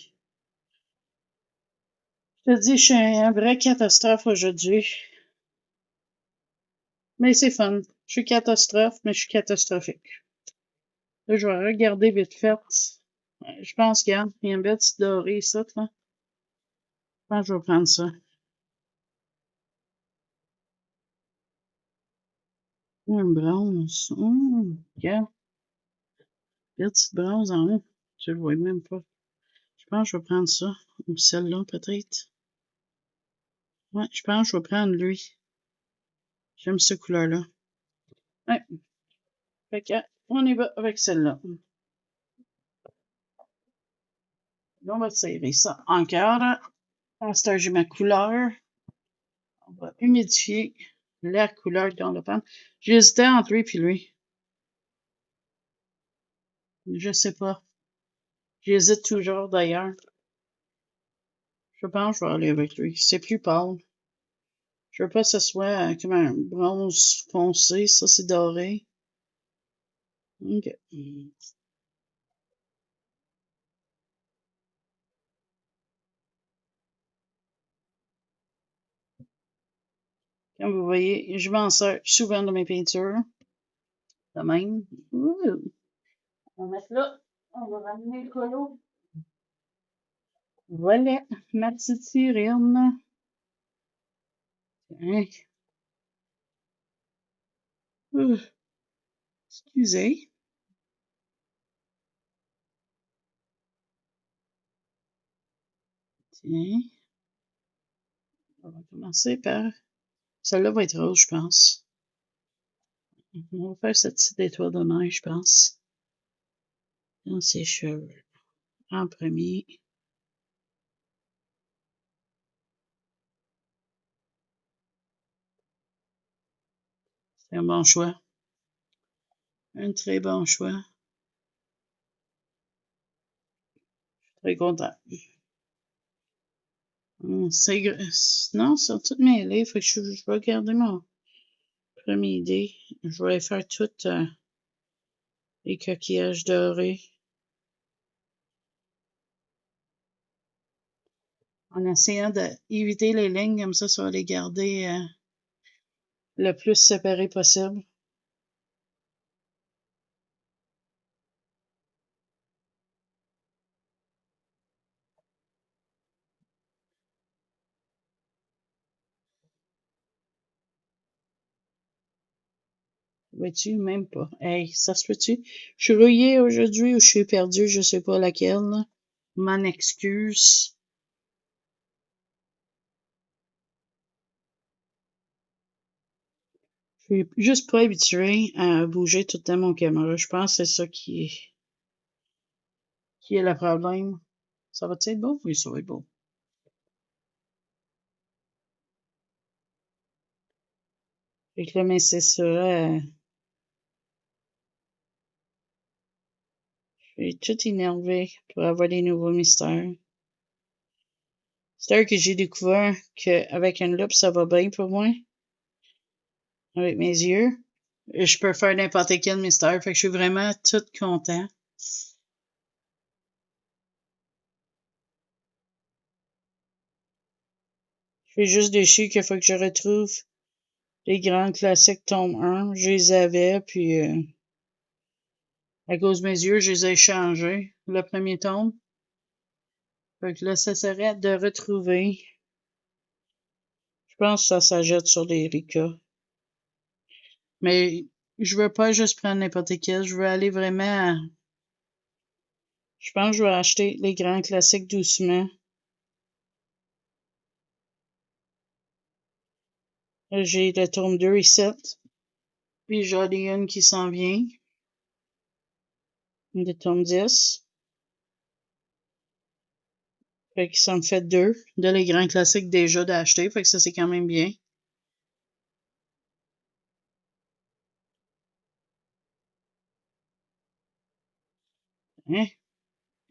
Je te dis, je suis un vrai catastrophe aujourd'hui. Mais c'est fun. Je suis catastrophe, mais je suis catastrophique. Là, je vais regarder vite fait. Je pense, regarde, il y a un bel petit doré, ça, là. Je pense que je vais prendre ça. Un bronze. Regarde. Belle petite bronze en haut. Je le vois même pas. Je pense que je vais prendre ça. Ou celle-là, peut-être. Ouais, je pense que je vais prendre lui. J'aime cette couleur-là. Ouais. Fait que, on y va avec celle-là. On va tirer ça encore. À ce j'ai ma couleur. On va humidifier la couleur dans le pan. J'hésitais entre lui et lui. Je sais pas. J'hésite toujours d'ailleurs. Je pense que je vais aller avec lui. C'est plus pâle. Je veux pas que ce soit comme un bronze foncé. Ça, c'est doré. OK. Comme vous voyez, je m'en sers souvent dans mes peintures. De même. Ouh. On va mettre là. On va ramener le colo. Voilà, ma petite sirène. Tiens. Excusez. Tiens. On va commencer par... Celle-là va être rose, je pense. On va faire cette petite étoile de neige, je pense. Dans ses cheveux. En premier. C'est un bon choix. Un très bon choix. Très content. Non, ils sont toutes mêlées. Fait que je vais garder mon première idée. Je vais faire toutes les coquillages dorés. En essayant d'éviter les lignes, comme ça va les garder le plus séparés possible. Vois-tu, même pas. Hey, ça se peut-tu? Je suis rouillée aujourd'hui ou je suis perdue, je sais pas laquelle. Là. M'en excuse. Je suis juste pas habituée à bouger tout le temps mon caméra. Je pense que c'est ça qui est le problème. Ça va être beau? Oui, ça va être beau. Fait que là, mais c'est ça. Je suis tout énervée pour avoir des nouveaux mystères. C'est que j'ai découvert qu'avec une loupe, ça va bien pour moi. Avec mes yeux. Et je peux faire n'importe quel mystère. Fait que je suis vraiment toute content. Je suis juste déçue qu'il faut que je retrouve les grands classiques tome 1. Je les avais, puis à cause de mes yeux, je les ai changés, le premier tome. Fait que là, ça serait de retrouver. Je pense que ça s'ajoute sur les Rika. Mais je veux pas juste prendre n'importe quel. Je veux aller vraiment à... Je pense que je vais acheter les grands classiques doucement. J'ai le tome 2 et 7. Puis j'en ai une qui s'en vient. Le tome 10. Fait que ça me fait 2 de les grands classiques déjà d'acheter. Fait que ça, c'est quand même bien. Hein?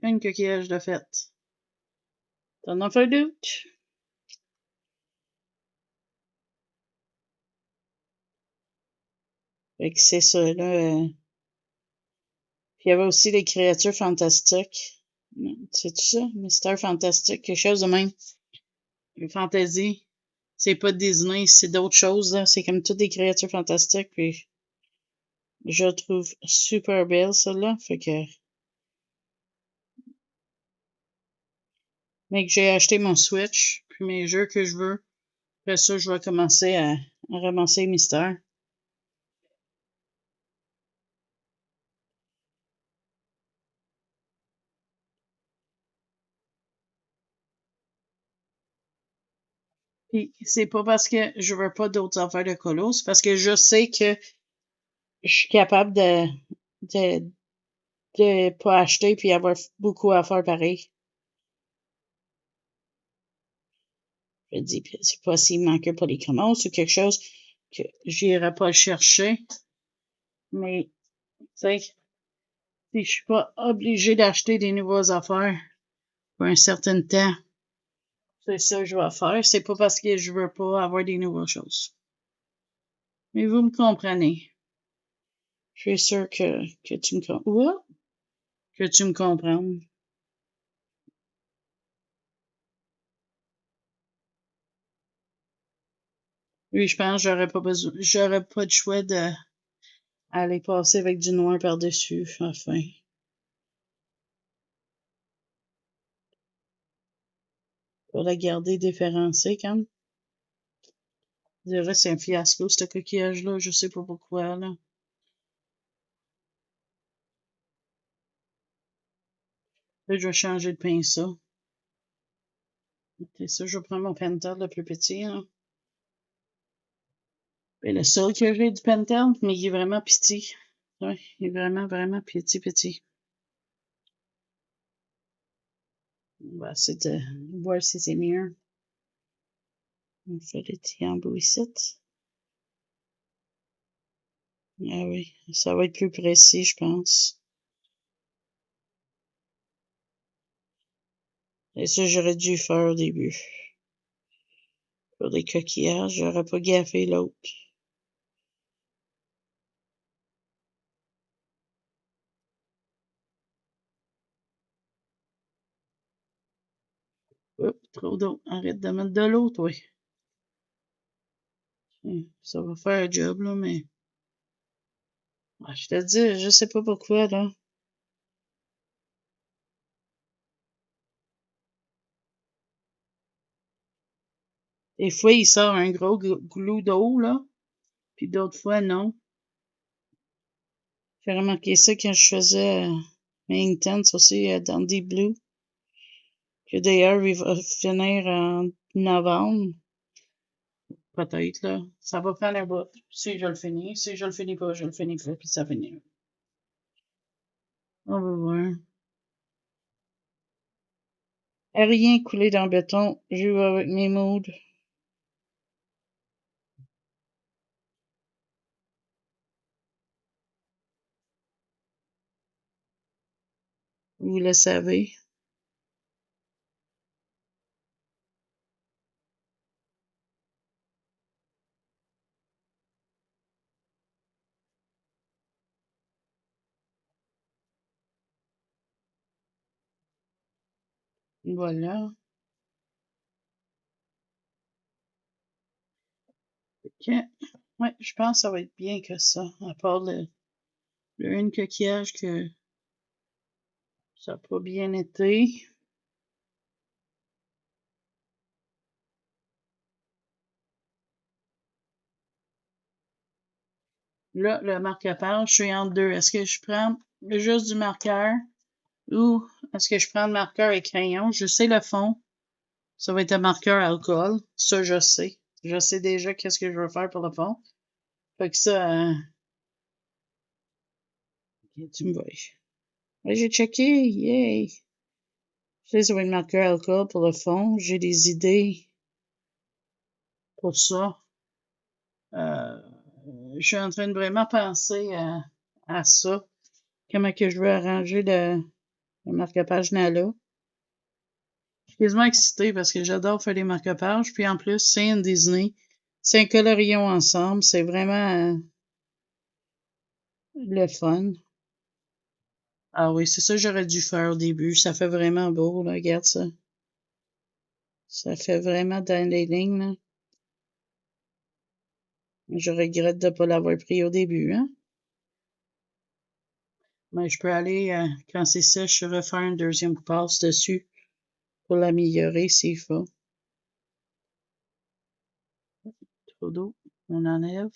Un coquillage de fête. T'en as fait doute? Fait que c'est ça, là. Puis il y avait aussi les créatures fantastiques. C'est-tu ça? Mystère fantastique, quelque chose de même. Les fantasy. C'est pas Disney, c'est d'autres choses, là. C'est comme toutes des créatures fantastiques, puis je la trouve super belle, celle-là. Fait que... Mais que j'ai acheté mon Switch, puis mes jeux que je veux. Après ça, je vais commencer à ramasser les mystères. Puis c'est pas parce que je veux pas d'autres affaires de colo, c'est parce que je sais que je suis capable de pas acheter puis avoir beaucoup à faire pareil. Je dis, c'est pas s'il manquait pas les commandes ou quelque chose que j'irai pas le chercher. Mais, tu sais, si je suis pas obligée d'acheter des nouvelles affaires pour un certain temps, c'est ça que je vais faire. C'est pas parce que je veux pas avoir des nouvelles choses. Mais vous me comprenez. Je suis sûre que tu me comprends. Que tu me comprends. Oui, je pense que j'aurais pas de choix d'aller passer avec du noir par-dessus, enfin. Pour la garder différenciée, quand même. Je dirais que c'est un fiasco, ce coquillage-là. Je sais pas pourquoi, là. Là, je vais changer de pinceau. C'est ça, je vais prendre mon Pentel le plus petit, là. C'est le seul que j'ai du Pentel, mais il est vraiment petit. Ouais, il est vraiment, vraiment petit, petit. On va essayer de voir si c'est mieux. On fait les petits embouts ici. Ah oui, ça va être plus précis, je pense. Et ça, j'aurais dû faire au début. Pour les coquillages, j'aurais pas gaffé l'autre. Oups, trop d'eau. Arrête de mettre de l'eau, toi. Ça va faire un job, là, mais... Ah, je te dis, je sais pas pourquoi, là. Des fois, il sort un gros glou d'eau, là. Puis d'autres fois, non. J'ai remarqué ça quand je faisais mes intenses aussi dans Deep Blue. Que d'ailleurs, il va finir en novembre. Peut-être, là. Ça va prendre un bout. Si je le finis. Si je le finis pas, je le finis pas, puis ça finit. On va voir. Rien coulé dans le béton. Je vais avec mes moods. Vous le savez. Voilà. OK. Ouais, je pense que ça va être bien que ça. À part le une coquillage que ça n'a pas bien été. Là, le marque-page, je suis entre deux. Est-ce que je prends juste du marqueur ou est-ce que je prends le marqueur et crayon? Je sais le fond. Ça va être un marqueur alcool. Ça, je sais. Je sais déjà qu'est-ce que je veux faire pour le fond. Fait que ça, ok, tu me vois. Ouais, j'ai checké. Yay! Je sais, ça va être marqueur alcool pour le fond. J'ai des idées pour ça. Euh, je suis en train de vraiment penser à ça. Comment que je veux arranger le marque-page Nala. Je suis quasiment excitée parce que j'adore faire des marque-pages. Puis en plus, c'est une Disney. C'est un colorion ensemble. C'est vraiment le fun. Ah oui, c'est ça que j'aurais dû faire au début. Ça fait vraiment beau, là. Regarde ça. Ça fait vraiment dans les lignes, là. Je regrette de ne pas l'avoir pris au début, hein. Mais je peux aller, quand c'est sèche, refaire une deuxième passe dessus pour l'améliorer s'il faut. Trop d'eau. On enlève.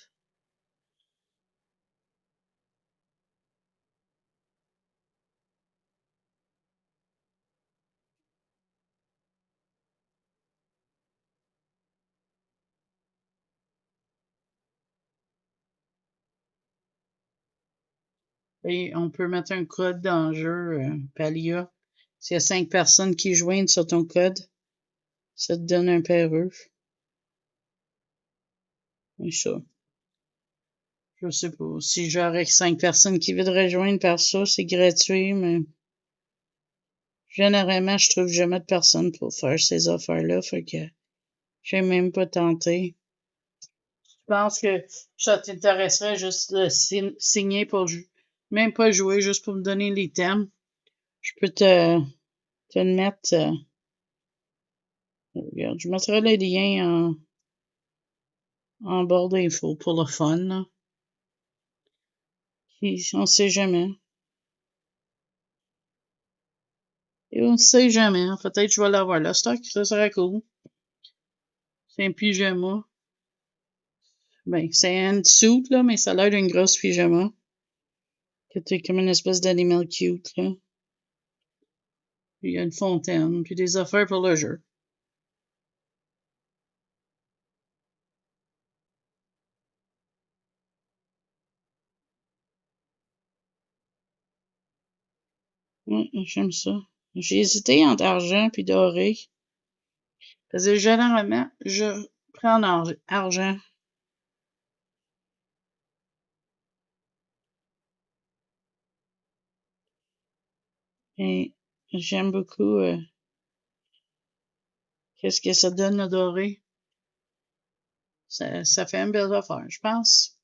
Et on peut mettre un code dans le jeu, Palia. S'il y a 5 personnes qui joignent sur ton code, ça te donne un perreux. Oui, ça. Je sais pas. Si j'aurais 5 personnes qui voudraient joindre par ça, c'est gratuit, mais généralement, je trouve jamais de personne pour faire ces affaires-là, fait que j'ai même pas tenté. Je pense que ça t'intéresserait juste de signer pour même pas jouer, juste pour me donner les thèmes. Je peux te le mettre. Regarde, je mettrai les liens en barre d'infos pour le fun, là. Puis, on sait jamais. Et on sait jamais. Peut-être que je vais l'avoir là. Stock, ça serait cool. C'est un pyjama. Ben, c'est un suit, là, mais ça a l'air d'une grosse pyjama. Que t'es comme une espèce d'animal cute, là. Puis il y a une fontaine, puis des affaires pour le jeu. Ouais, j'aime ça. J'ai hésité entre argent puis doré. Parce que généralement, je prends argent. Et j'aime beaucoup qu'est-ce que ça donne le doré. Ça fait une belle affaire, je pense.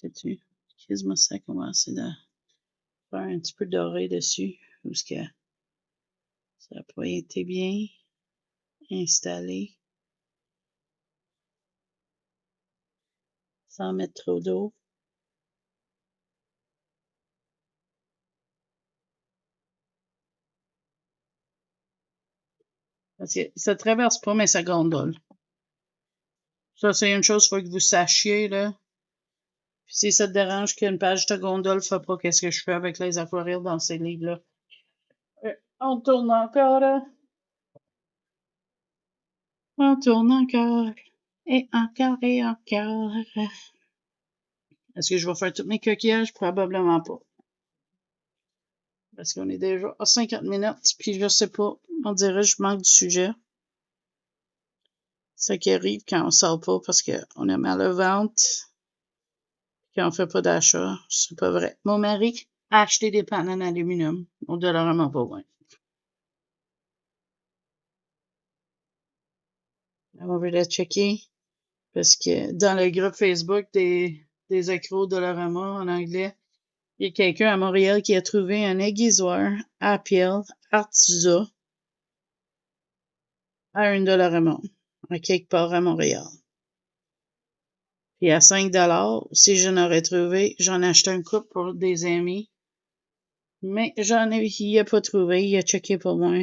T'as-tu? Quasiment ça commencer à faire un petit peu doré dessus. Parce que ça n'a pas été bien installé. Sans mettre trop d'eau. Parce que ça traverse pas, mais ça gondole. Ça, c'est une chose qu'il faut que vous sachiez, là. Puis si ça te dérange qu'une page de gondole ne fait pas qu'est-ce que je fais avec les aquarelles dans ces livres-là. On tourne encore, là. On tourne encore. Et encore et encore. Est-ce que je vais faire tous mes coquillages? Probablement pas. Parce qu'on est déjà à 50 minutes, puis je sais pas. On dirait que je manque du sujet. C'est ça qui arrive quand on sort pas parce qu'on a mal au ventre. Qu'on fait pas d'achat. C'est pas vrai. Mon mari a acheté des pannes en aluminium. On ne vraiment pas loin. On veut la checker. Parce que dans le groupe Facebook des accros Dollarama en anglais, il y a quelqu'un à Montréal qui a trouvé un aiguisoir Apple Artusa à 1 Dollarama, à quelque part à Montréal. Puis à 5 si j'en aurais trouvé, j'en acheté un couple pour des amis. Mais il a pas trouvé, il a checké pour moi.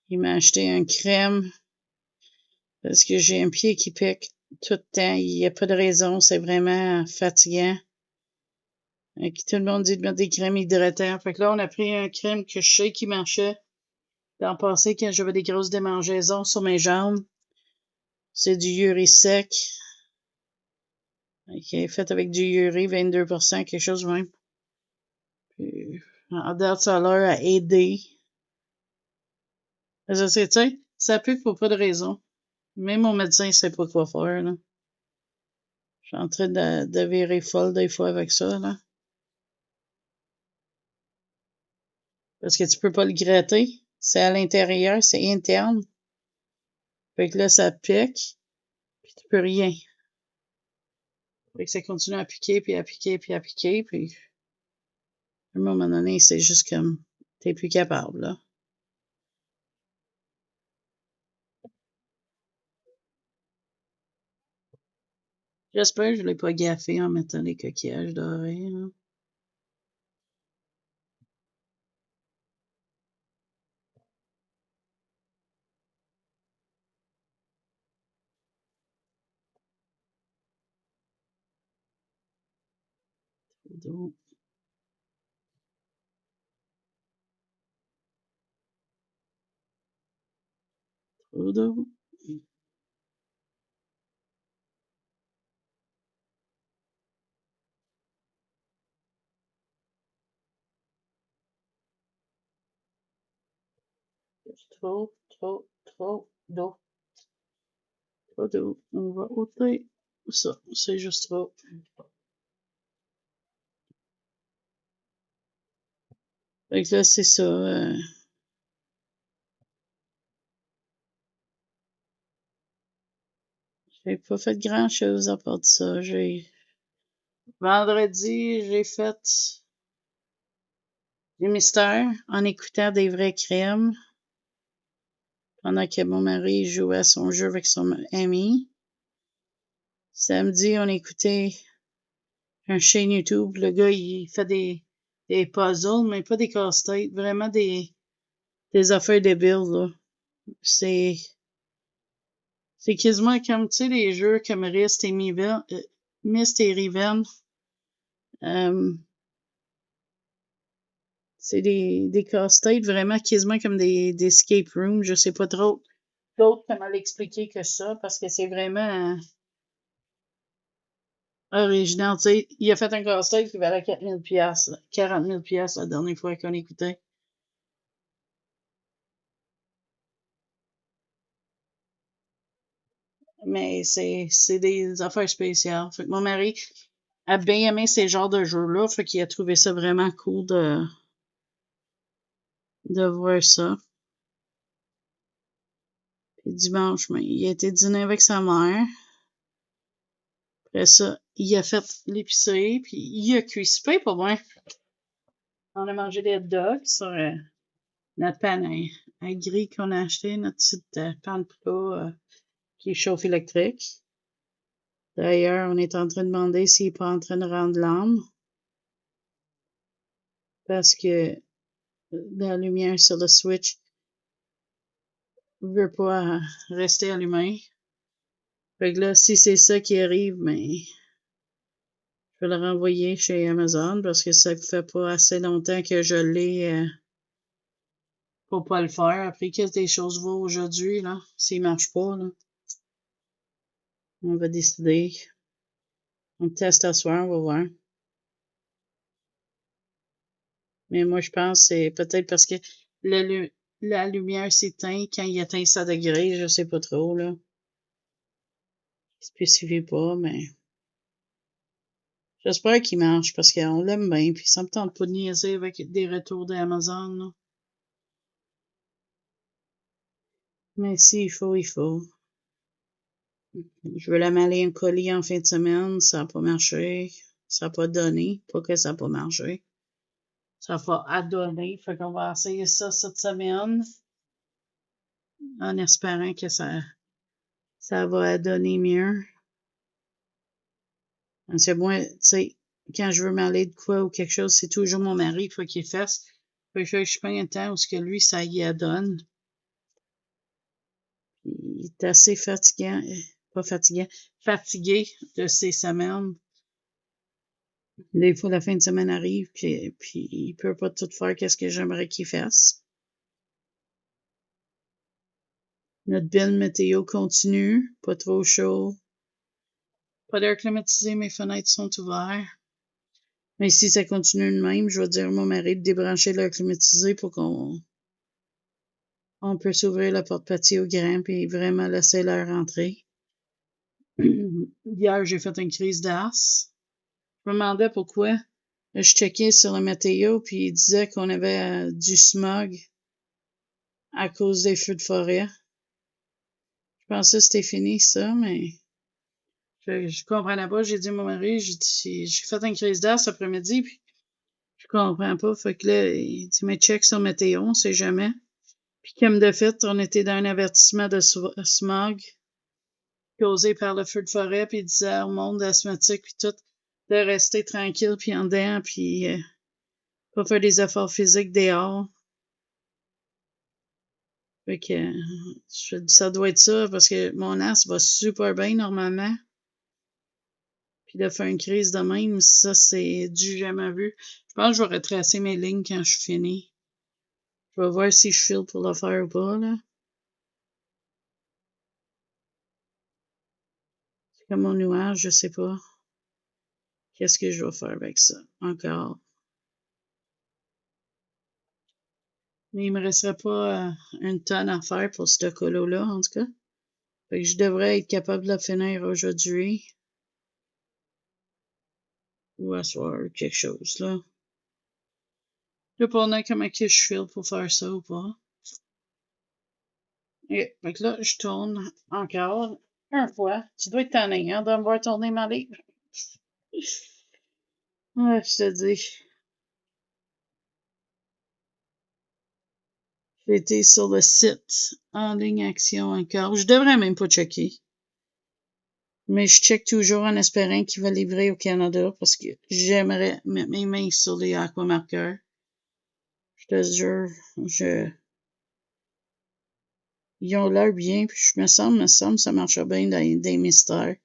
Il m'a acheté un crème parce que j'ai un pied qui pique tout le temps. Il n'y a pas de raison, c'est vraiment fatigant. Tout le monde dit de mettre des crèmes hydratantes. Fait que là, on a pris un crème que je sais qui marchait dans le passé quand j'avais des grosses démangeaisons sur mes jambes. C'est du Uri sec. Fait avec du Uri, 22%, quelque chose de même. Puis, en date, ça a l'air à aider. Je sais, tu sais, ça pique pour pas de raison. Même mon médecin ne sait pas quoi faire, là. Je suis en train de virer folle des fois avec ça, là. Parce que tu peux pas le gratter. C'est à l'intérieur, c'est interne. Fait que là, ça pique, puis tu peux rien. Fait que ça continue à piquer, puis à piquer, puis à piquer, puis à un moment donné, c'est juste comme t'es plus capable, là. J'espère que je l'ai pas gaffé en mettant les coquillages dorés, là. Trop d'eau. Trop d'eau. Trop d'eau. Trop d'eau. On va ôter ça. C'est juste trop. Fait que là, c'est ça. J'ai pas fait grand chose à part de ça. Vendredi, j'ai fait des mystères en écoutant des vrais crimes pendant que mon mari jouait à son jeu avec son ami. Samedi, on écoutait un chaîne YouTube. Le gars, il fait des puzzles, mais pas des casse-têtes, vraiment des affaires débiles, là. C'est quasiment comme, tu sais, les jeux comme Myst et Riven. C'est des casse-têtes vraiment quasiment comme des escape rooms. Je sais pas trop d'autres comment l'expliquer que ça, parce que c'est vraiment original. Tu sais, il a fait un casse-tête qui valait 40 000 piastres la dernière fois qu'on écoutait. Mais c'est des affaires spéciales. Fait que mon mari a bien aimé ces genres de jeux-là. Fait qu'il a trouvé ça vraiment cool de voir ça. Puis dimanche, mais il a été dîner avec sa mère. Après ça, il a fait l'épicerie, puis il a cuit. C'est pas bon. On a mangé des hot dogs sur notre pan à grille qu'on a acheté, notre petite pan de plat qui chauffe électrique. D'ailleurs, on est en train de demander s'il n'est pas en train de rendre l'âme. Parce que la lumière sur le switch ne veut pas rester allumée. Fait que là, si c'est ça qui arrive, mais je vais le renvoyer chez Amazon parce que ça fait pas assez longtemps que je l'ai pour pas le faire. Après, qu'est-ce que des choses vont aujourd'hui, là? S'il marche pas, là. On va décider. On teste à soir, on va voir. Mais moi, je pense que c'est peut-être parce que la lumière s'éteint quand il atteint 100 degrés, je sais pas trop, là. Il spécifie pas, mais j'espère qu'il marche parce qu'on l'aime bien, puis ça me tente pas de niaiser avec des retours d'Amazon, là. Mais s'il faut, il faut. Je veux la m'aller un colis en fin de semaine, ça n'a pas marché. Ça n'a pas donné. Pas que ça n'a pas marché. Ça n'a pas adonné. Fait qu'on va essayer ça cette semaine en espérant que ça va adonner mieux. C'est moi, tu sais, quand je veux m'aller de quoi ou quelque chose, c'est toujours mon mari qu'il faut qu'il fasse. Fait que je prends un temps où ce que lui, ça y adonne. Il est assez fatigant, pas fatigant, fatigué de ces semaines. Des fois, la fin de semaine arrive, puis il peut pas tout faire qu'est-ce que j'aimerais qu'il fasse. Notre belle météo continue, pas trop chaud. Pas d'air climatisé, mes fenêtres sont ouvertes. Mais si ça continue de même, je vais dire à mon mari de débrancher l'air climatisé pour qu'on puisse ouvrir la porte patio grand et vraiment laisser l'air rentrer. Hier, j'ai fait une crise d'as. Je me demandais pourquoi. Je checkais sur la météo, puis il disait qu'on avait du smog à cause des feux de forêt. Je pensais que c'était fini, ça, mais je comprenais pas. J'ai dit à mon mari, j'ai fait une crise d'as cet après-midi, puis je comprends pas. Fait que là, il dit, mais check sur météo, on sait jamais. Puis comme de fait, on était dans un avertissement de smog causé par le feu de forêt, puis il disait au monde asthmatique, puis tout, de rester tranquille, puis en dedans, puis pas faire des efforts physiques dehors. Fait que je dis, ça doit être ça, parce que mon as va super bien normalement. Puis de faire une crise de même, ça, c'est du jamais vu. Je pense que je vais retracer mes lignes quand je finis. Je vais voir si je file pour le faire ou pas, là. C'est comme mon nuage, je sais pas. Qu'est-ce que je vais faire avec ça? Encore. Mais il me resterait pas une tonne à faire pour ce colo-là, en tout cas. Fait que je devrais être capable de le finir aujourd'hui. Ou à soir, quelque chose, là. Dépendant comment que je file pour faire ça ou pas. Et, fait que là, je tourne encore une fois. Tu dois être tanné, hein, de me voir tourner ma livre. Ouais, je te dis. J'ai été sur le site en ligne action encore. Je devrais même pas checker. Mais je check toujours en espérant qu'il va livrer au Canada parce que j'aimerais mettre mes mains sur les aquamarqueurs. Je te jure, ils ont l'air bien, puis me semble, ça marche bien dans des mystères.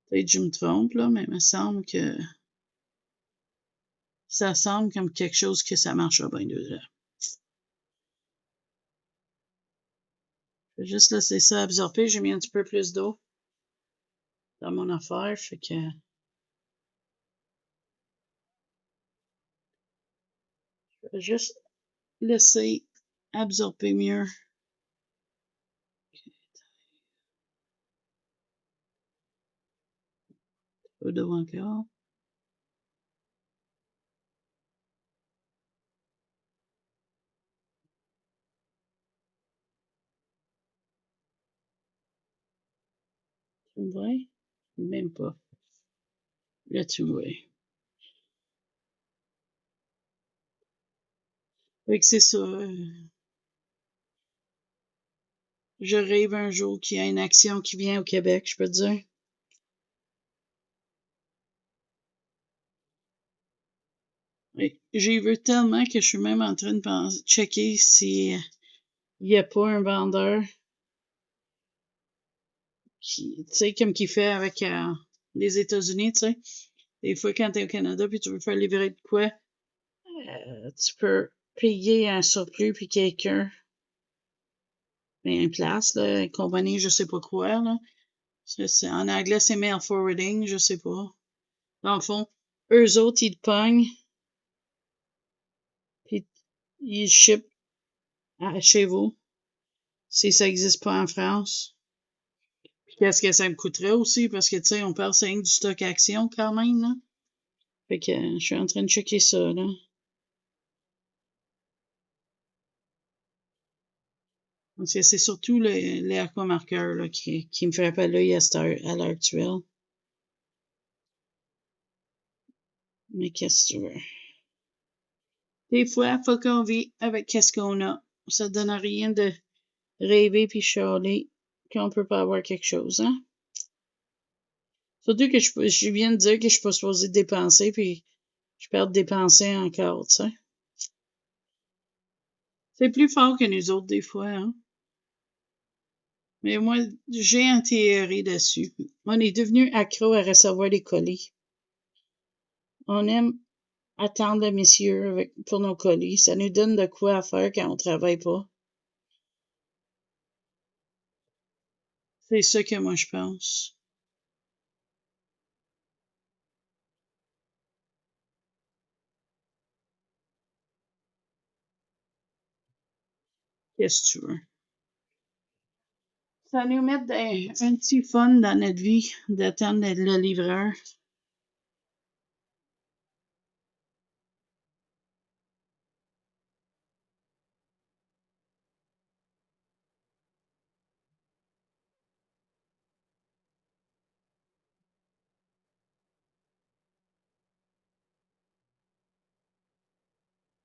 Peut-être que je me trompe, là, mais il me semble que ça semble comme quelque chose que ça marchera bien dedans. Je vais juste laisser ça absorber. J'ai mis un petit peu plus d'eau dans mon affaire, fait que je vais juste laisser absorber mieux. Peu d'eau encore. Tu me vois? Même pas. Là, tu me vois. Fait que c'est ça. Je rêve un jour qu'il y a une action qui vient au Québec, je peux te dire. J'y veux tellement que je suis même en train de checker si il n'y a pas un vendeur qui, tu sais, comme qu'il fait avec les États-Unis, tu sais. Des fois, quand tu es au Canada puis tu veux faire livrer de quoi, tu peux payer un surplus puis quelqu'un met une place, là, une compagnie, je sais pas quoi, là. En anglais, c'est mail forwarding, je sais pas. Dans le fond, eux autres, ils te pognent puis ils ship chez vous si ça n'existe pas en France. Puis qu'est-ce que ça me coûterait aussi? Parce que, tu sais, on parle c'est du stock action quand même, là. Fait que je suis en train de checker ça, là. Parce que c'est surtout les aquamarqueurs là, qui me frappent à l'œil à l'heure actuelle. Mais qu'est-ce que tu veux? Des fois, faut qu'on vit avec qu'est-ce qu'on a. Ça donne à rien de rêver puis chialer qu'on peut pas avoir quelque chose, hein? Surtout que je viens de dire que je suis pas supposée dépenser puis je perds de dépenser encore, tu sais. C'est plus fort que nous autres, des fois, hein? Mais moi, j'ai une théorie dessus. On est devenu accro à recevoir des colis. On aime attendre le monsieur pour nos colis. Ça nous donne de quoi à faire quand on travaille pas. C'est ça que moi je pense. Qu'est-ce que tu veux? Ça nous met un petit fun dans notre vie d'attendre le livreur.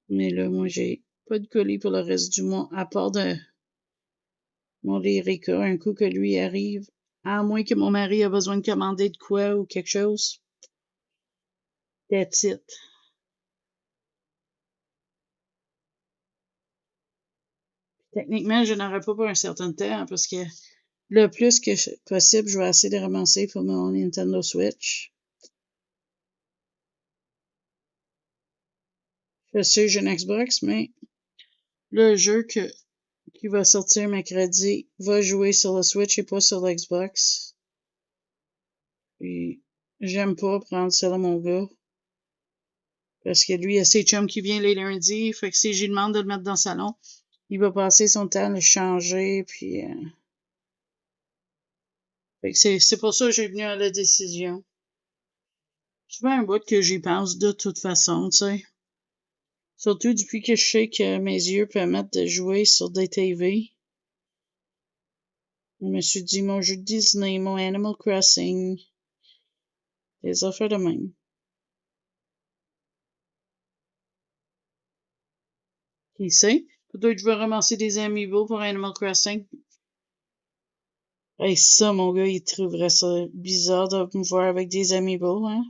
Mais là, moi, j'ai pas de colis pour le reste du mois, à part de mon Lyrica, un coup que lui arrive. À moins que mon mari a besoin de commander de quoi ou quelque chose. That's it. Techniquement, je n'aurai pas pour un certain temps parce que le plus que possible, je vais essayer de ramasser pour mon Nintendo Switch. Je sais, j'ai une Xbox, mais le jeu qui va sortir mercredi va jouer sur le Switch et pas sur l'Xbox. Puis, j'aime pas prendre ça à mon gars. Parce que lui, il y a ses chums qui viennent les lundis. Fait que si j'y demande de le mettre dans le salon, il va passer son temps à le changer. Puis, fait que c'est pour ça que j'ai venu à la décision. Ça fait un bout que j'y pense de toute façon, tu sais. Surtout depuis que je sais que mes yeux permettent de jouer sur des TV. Je me suis dit, mon jeu Disney, mon Animal Crossing, des affaires de même. Qui sait? Peut-être que je vais ramasser des amiibo pour Animal Crossing. Hey, ça, mon gars, il trouverait ça bizarre de me voir avec des amiibo, hein?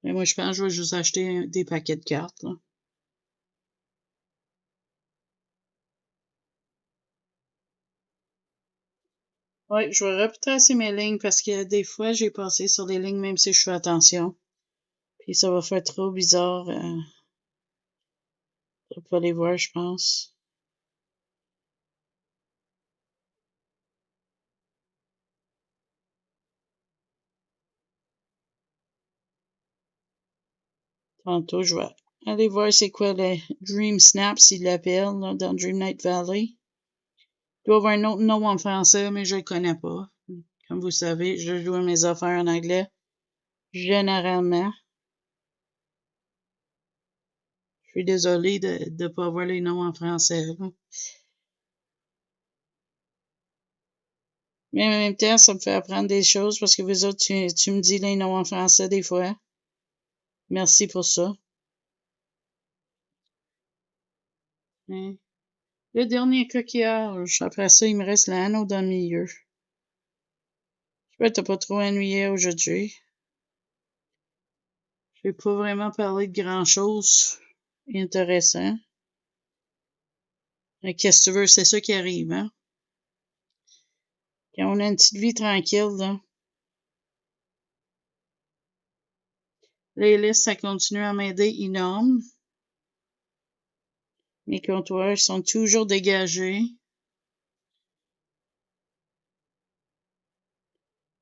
Mais moi, je pense que je vais juste acheter des paquets de cartes, là. Ouais, je vais retracer mes lignes parce que des fois, j'ai passé sur des lignes même si je fais attention. Puis ça va faire trop bizarre de pas les voir, je pense. Tantôt, je vais aller voir c'est quoi le Dream Snap, s'il l'appelle, là, dans Dream Night Valley. Il doit y avoir un autre nom en français, mais je le connais pas. Comme vous savez, je joue à mes affaires en anglais. Généralement. Je suis désolée de ne pas avoir les noms en français, là. Mais en même temps, ça me fait apprendre des choses parce que vous autres, tu me dis les noms en français des fois. Merci pour ça. Hein? Le dernier coquillage. Après ça, il me reste l'anneau dans le milieu. J'espère que t'as pas trop ennuyé aujourd'hui. Je vais pas vraiment parler de grand-chose intéressant. Qu'est-ce que tu veux, c'est ça qui arrive, hein? Quand on a une petite vie tranquille, là. Les listes, ça continue à m'aider énorme. Mes comptoirs sont toujours dégagés.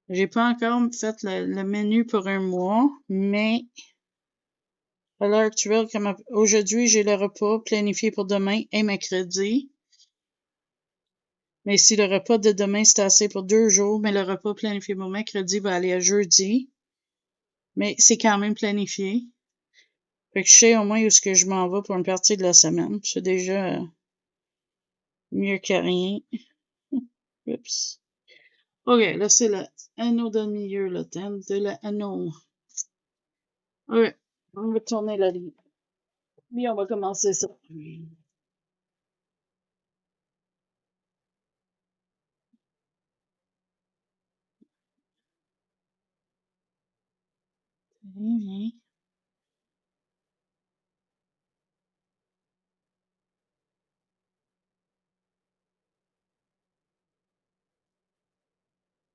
J'ai pas encore fait le menu pour un mois, mais à l'heure actuelle, comme aujourd'hui, j'ai le repas planifié pour demain et mercredi. Mais si le repas de demain, c'est assez pour 2 jours, mais le repas planifié pour mercredi va aller à jeudi. Mais c'est quand même planifié. Fait que je sais au moins où est-ce que je m'en vais pour une partie de la semaine. C'est déjà mieux que rien. Oups. OK, là, c'est l'anneau dans le milieu, le thème de l'anneau. OK, on va tourner la ligne. Puis on va commencer ça. Très bien.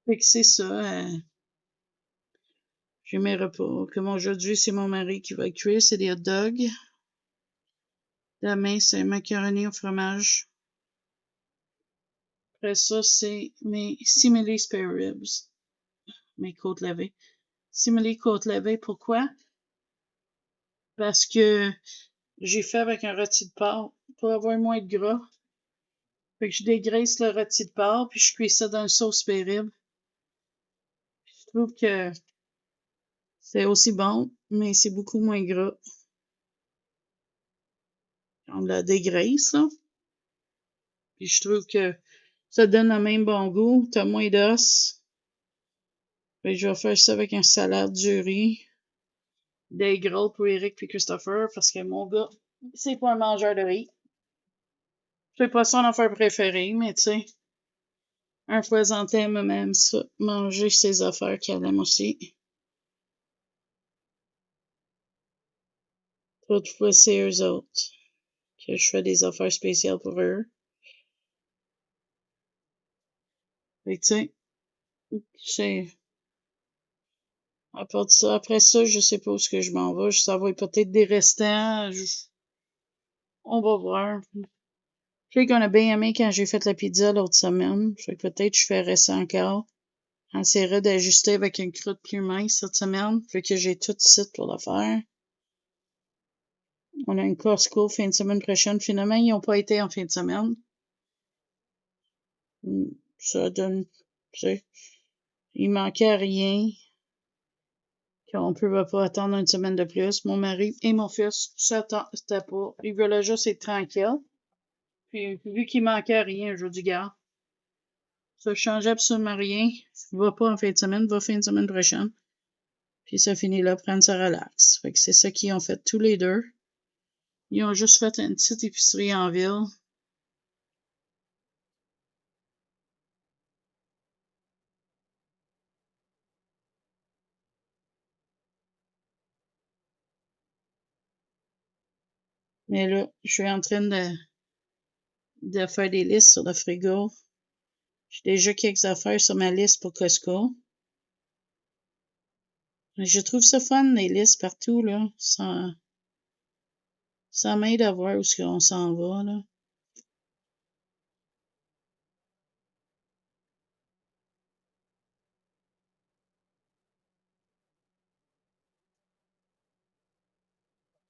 Fait que c'est ça. J'ai mes repas. Comme aujourd'hui, c'est mon mari qui va cuire, c'est des hot dogs. Demain, c'est macaroni au fromage. Après ça, c'est mes simili spare ribs. Mes côtes levées. Simili côtes levées, pourquoi? Parce que j'ai fait avec un rôti de porc pour avoir moins de gras. Fait que je dégraisse le rôti de porc, puis je cuis ça dans une sauce spare rib. Je trouve que c'est aussi bon, mais c'est beaucoup moins gras. On la dégraisse, là. Puis je trouve que ça donne le même bon goût. T'as moins d'os. Fait que je vais faire ça avec un salade du riz. Des gros pour Eric et Christopher, parce que mon gars, c'est pas un mangeur de riz. C'est pas son affaire préférée, mais tu sais, un fois en thème même ça, manger ses affaires qu'elle aime aussi. D'autres fois, c'est eux autres que je fais des affaires spéciales pour eux. Fait que tu sais, c'est... À part de ça, après ça, je sais pas où ce que je m'en vais. Ça va être peut-être des restants. On va voir. Je sais qu'on a bien aimé quand j'ai fait la pizza l'autre semaine. Fait que peut-être je ferai ça encore. J'essaierai d'ajuster avec une croûte plus mince cette semaine. Fait que j'ai tout de suite pour le faire. On a un Costco fin de semaine prochaine. Finalement, ils n'ont pas été en fin de semaine. Ça donne, tu sais, il manquait rien. On ne pouvait pas attendre une semaine de plus. Mon mari et mon fils, c'était pas. Ils voulaient juste être tranquilles. Puis, vu qu'il manquait rien, je dis, gars, ça change absolument rien. Va pas en fin de semaine, va fin de semaine prochaine. Puis ça finit là, prendre sa relax. Fait que c'est ça qu'ils ont fait tous les deux. Ils ont juste fait une petite épicerie en ville. Mais là, je suis en train de faire des listes sur le frigo. J'ai déjà quelques affaires sur ma liste pour Costco. Je trouve ça fun, les listes partout, là. Ça m'aide à voir où on s'en va, là.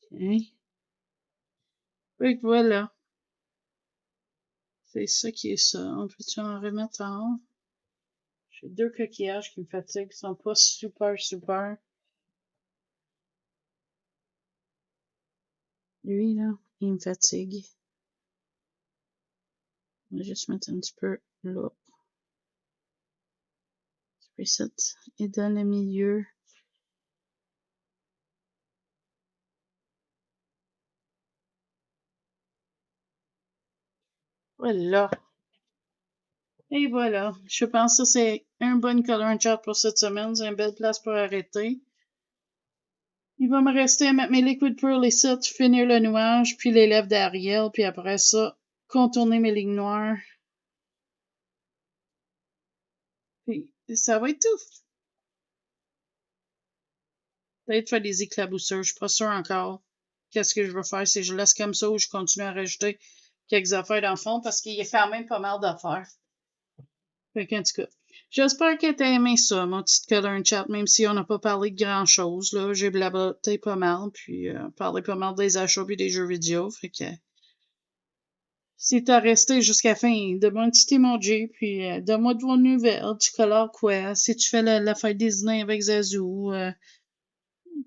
Tiens. Fait que voilà. C'est ça qui est ça. On peut-tu en remettre en haut? J'ai 2 coquillages qui me fatiguent. Ils sont pas super. Lui, là, il me fatigue. On va juste mettre un petit peu là. Reset. Et dans le milieu. Voilà. Et voilà. Je pense que ça, c'est un bon color chart pour cette semaine. C'est une belle place pour arrêter. Il va me rester à mettre mes liquid pearl ici, finir le nuage, puis les lèvres d'Ariel, puis après ça, contourner mes lignes noires. Puis ça va être tout. Peut-être faire des éclaboussures, je suis pas sûre encore. Qu'est-ce que je veux faire? Si je laisse comme ça ou je continue à rajouter quelques affaires dans le fond parce qu'il y a quand même pas mal d'affaires. Fait qu'en tout cas, j'espère que t'as aimé ça, mon petit color chat, même si on n'a pas parlé de grand-chose, là. J'ai blaboté pas mal, puis parlé pas mal des achats puis des jeux vidéo. Fait que si t'as resté jusqu'à la fin, donne-moi un petit emoji, puis donne-moi de vos nouvelles. Tu colores quoi? Si tu fais la fête Disney avec Zazou,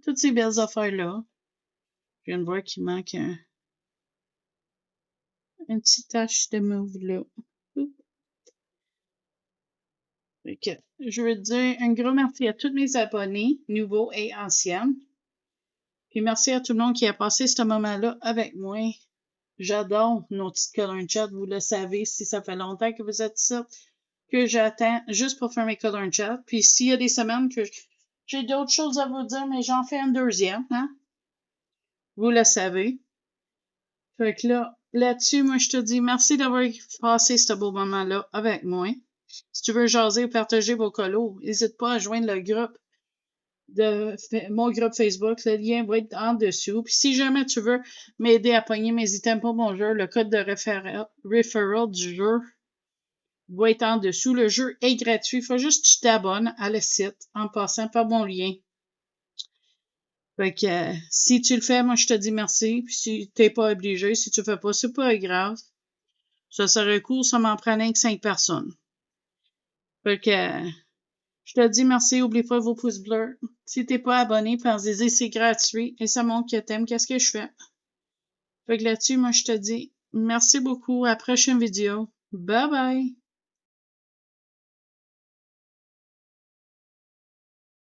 toutes ces belles affaires-là. Je viens de voir qu'il manque un petit tache de mauve là. Fait que, je veux dire un gros merci à tous mes abonnés, nouveaux et anciens. Puis merci à tout le monde qui a passé ce moment-là avec moi. J'adore nos petites color chat, vous le savez, si ça fait longtemps que vous êtes ici, que j'attends juste pour faire mes color chat. Puis s'il y a des semaines que j'ai d'autres choses à vous dire, mais j'en fais un deuxième, hein? Vous le savez. Fait que là-dessus, moi, je te dis merci d'avoir passé ce beau moment-là avec moi. Si tu veux jaser ou partager vos colos, n'hésite pas à joindre le groupe mon groupe Facebook. Le lien va être en dessous. Puis si jamais tu veux m'aider à pogner mes items pour mon jeu, le code de referral du jeu va être en dessous. Le jeu est gratuit. Il faut juste que tu t'abonnes à le site en passant par mon lien. Fait que si tu le fais, moi je te dis merci. Puis si t'es pas obligé, si tu le fais pas, c'est pas grave. Ça serait cool, ça m'en prenait que 5 personnes. Fait que je te dis merci, oublie pas vos pouces bleus. Si t'es pas abonné, pensez-y, c'est gratuit et ça montre que t'aimes qu'est-ce que je fais. Fait que là-dessus, moi je te dis merci beaucoup, à la prochaine vidéo. Bye bye!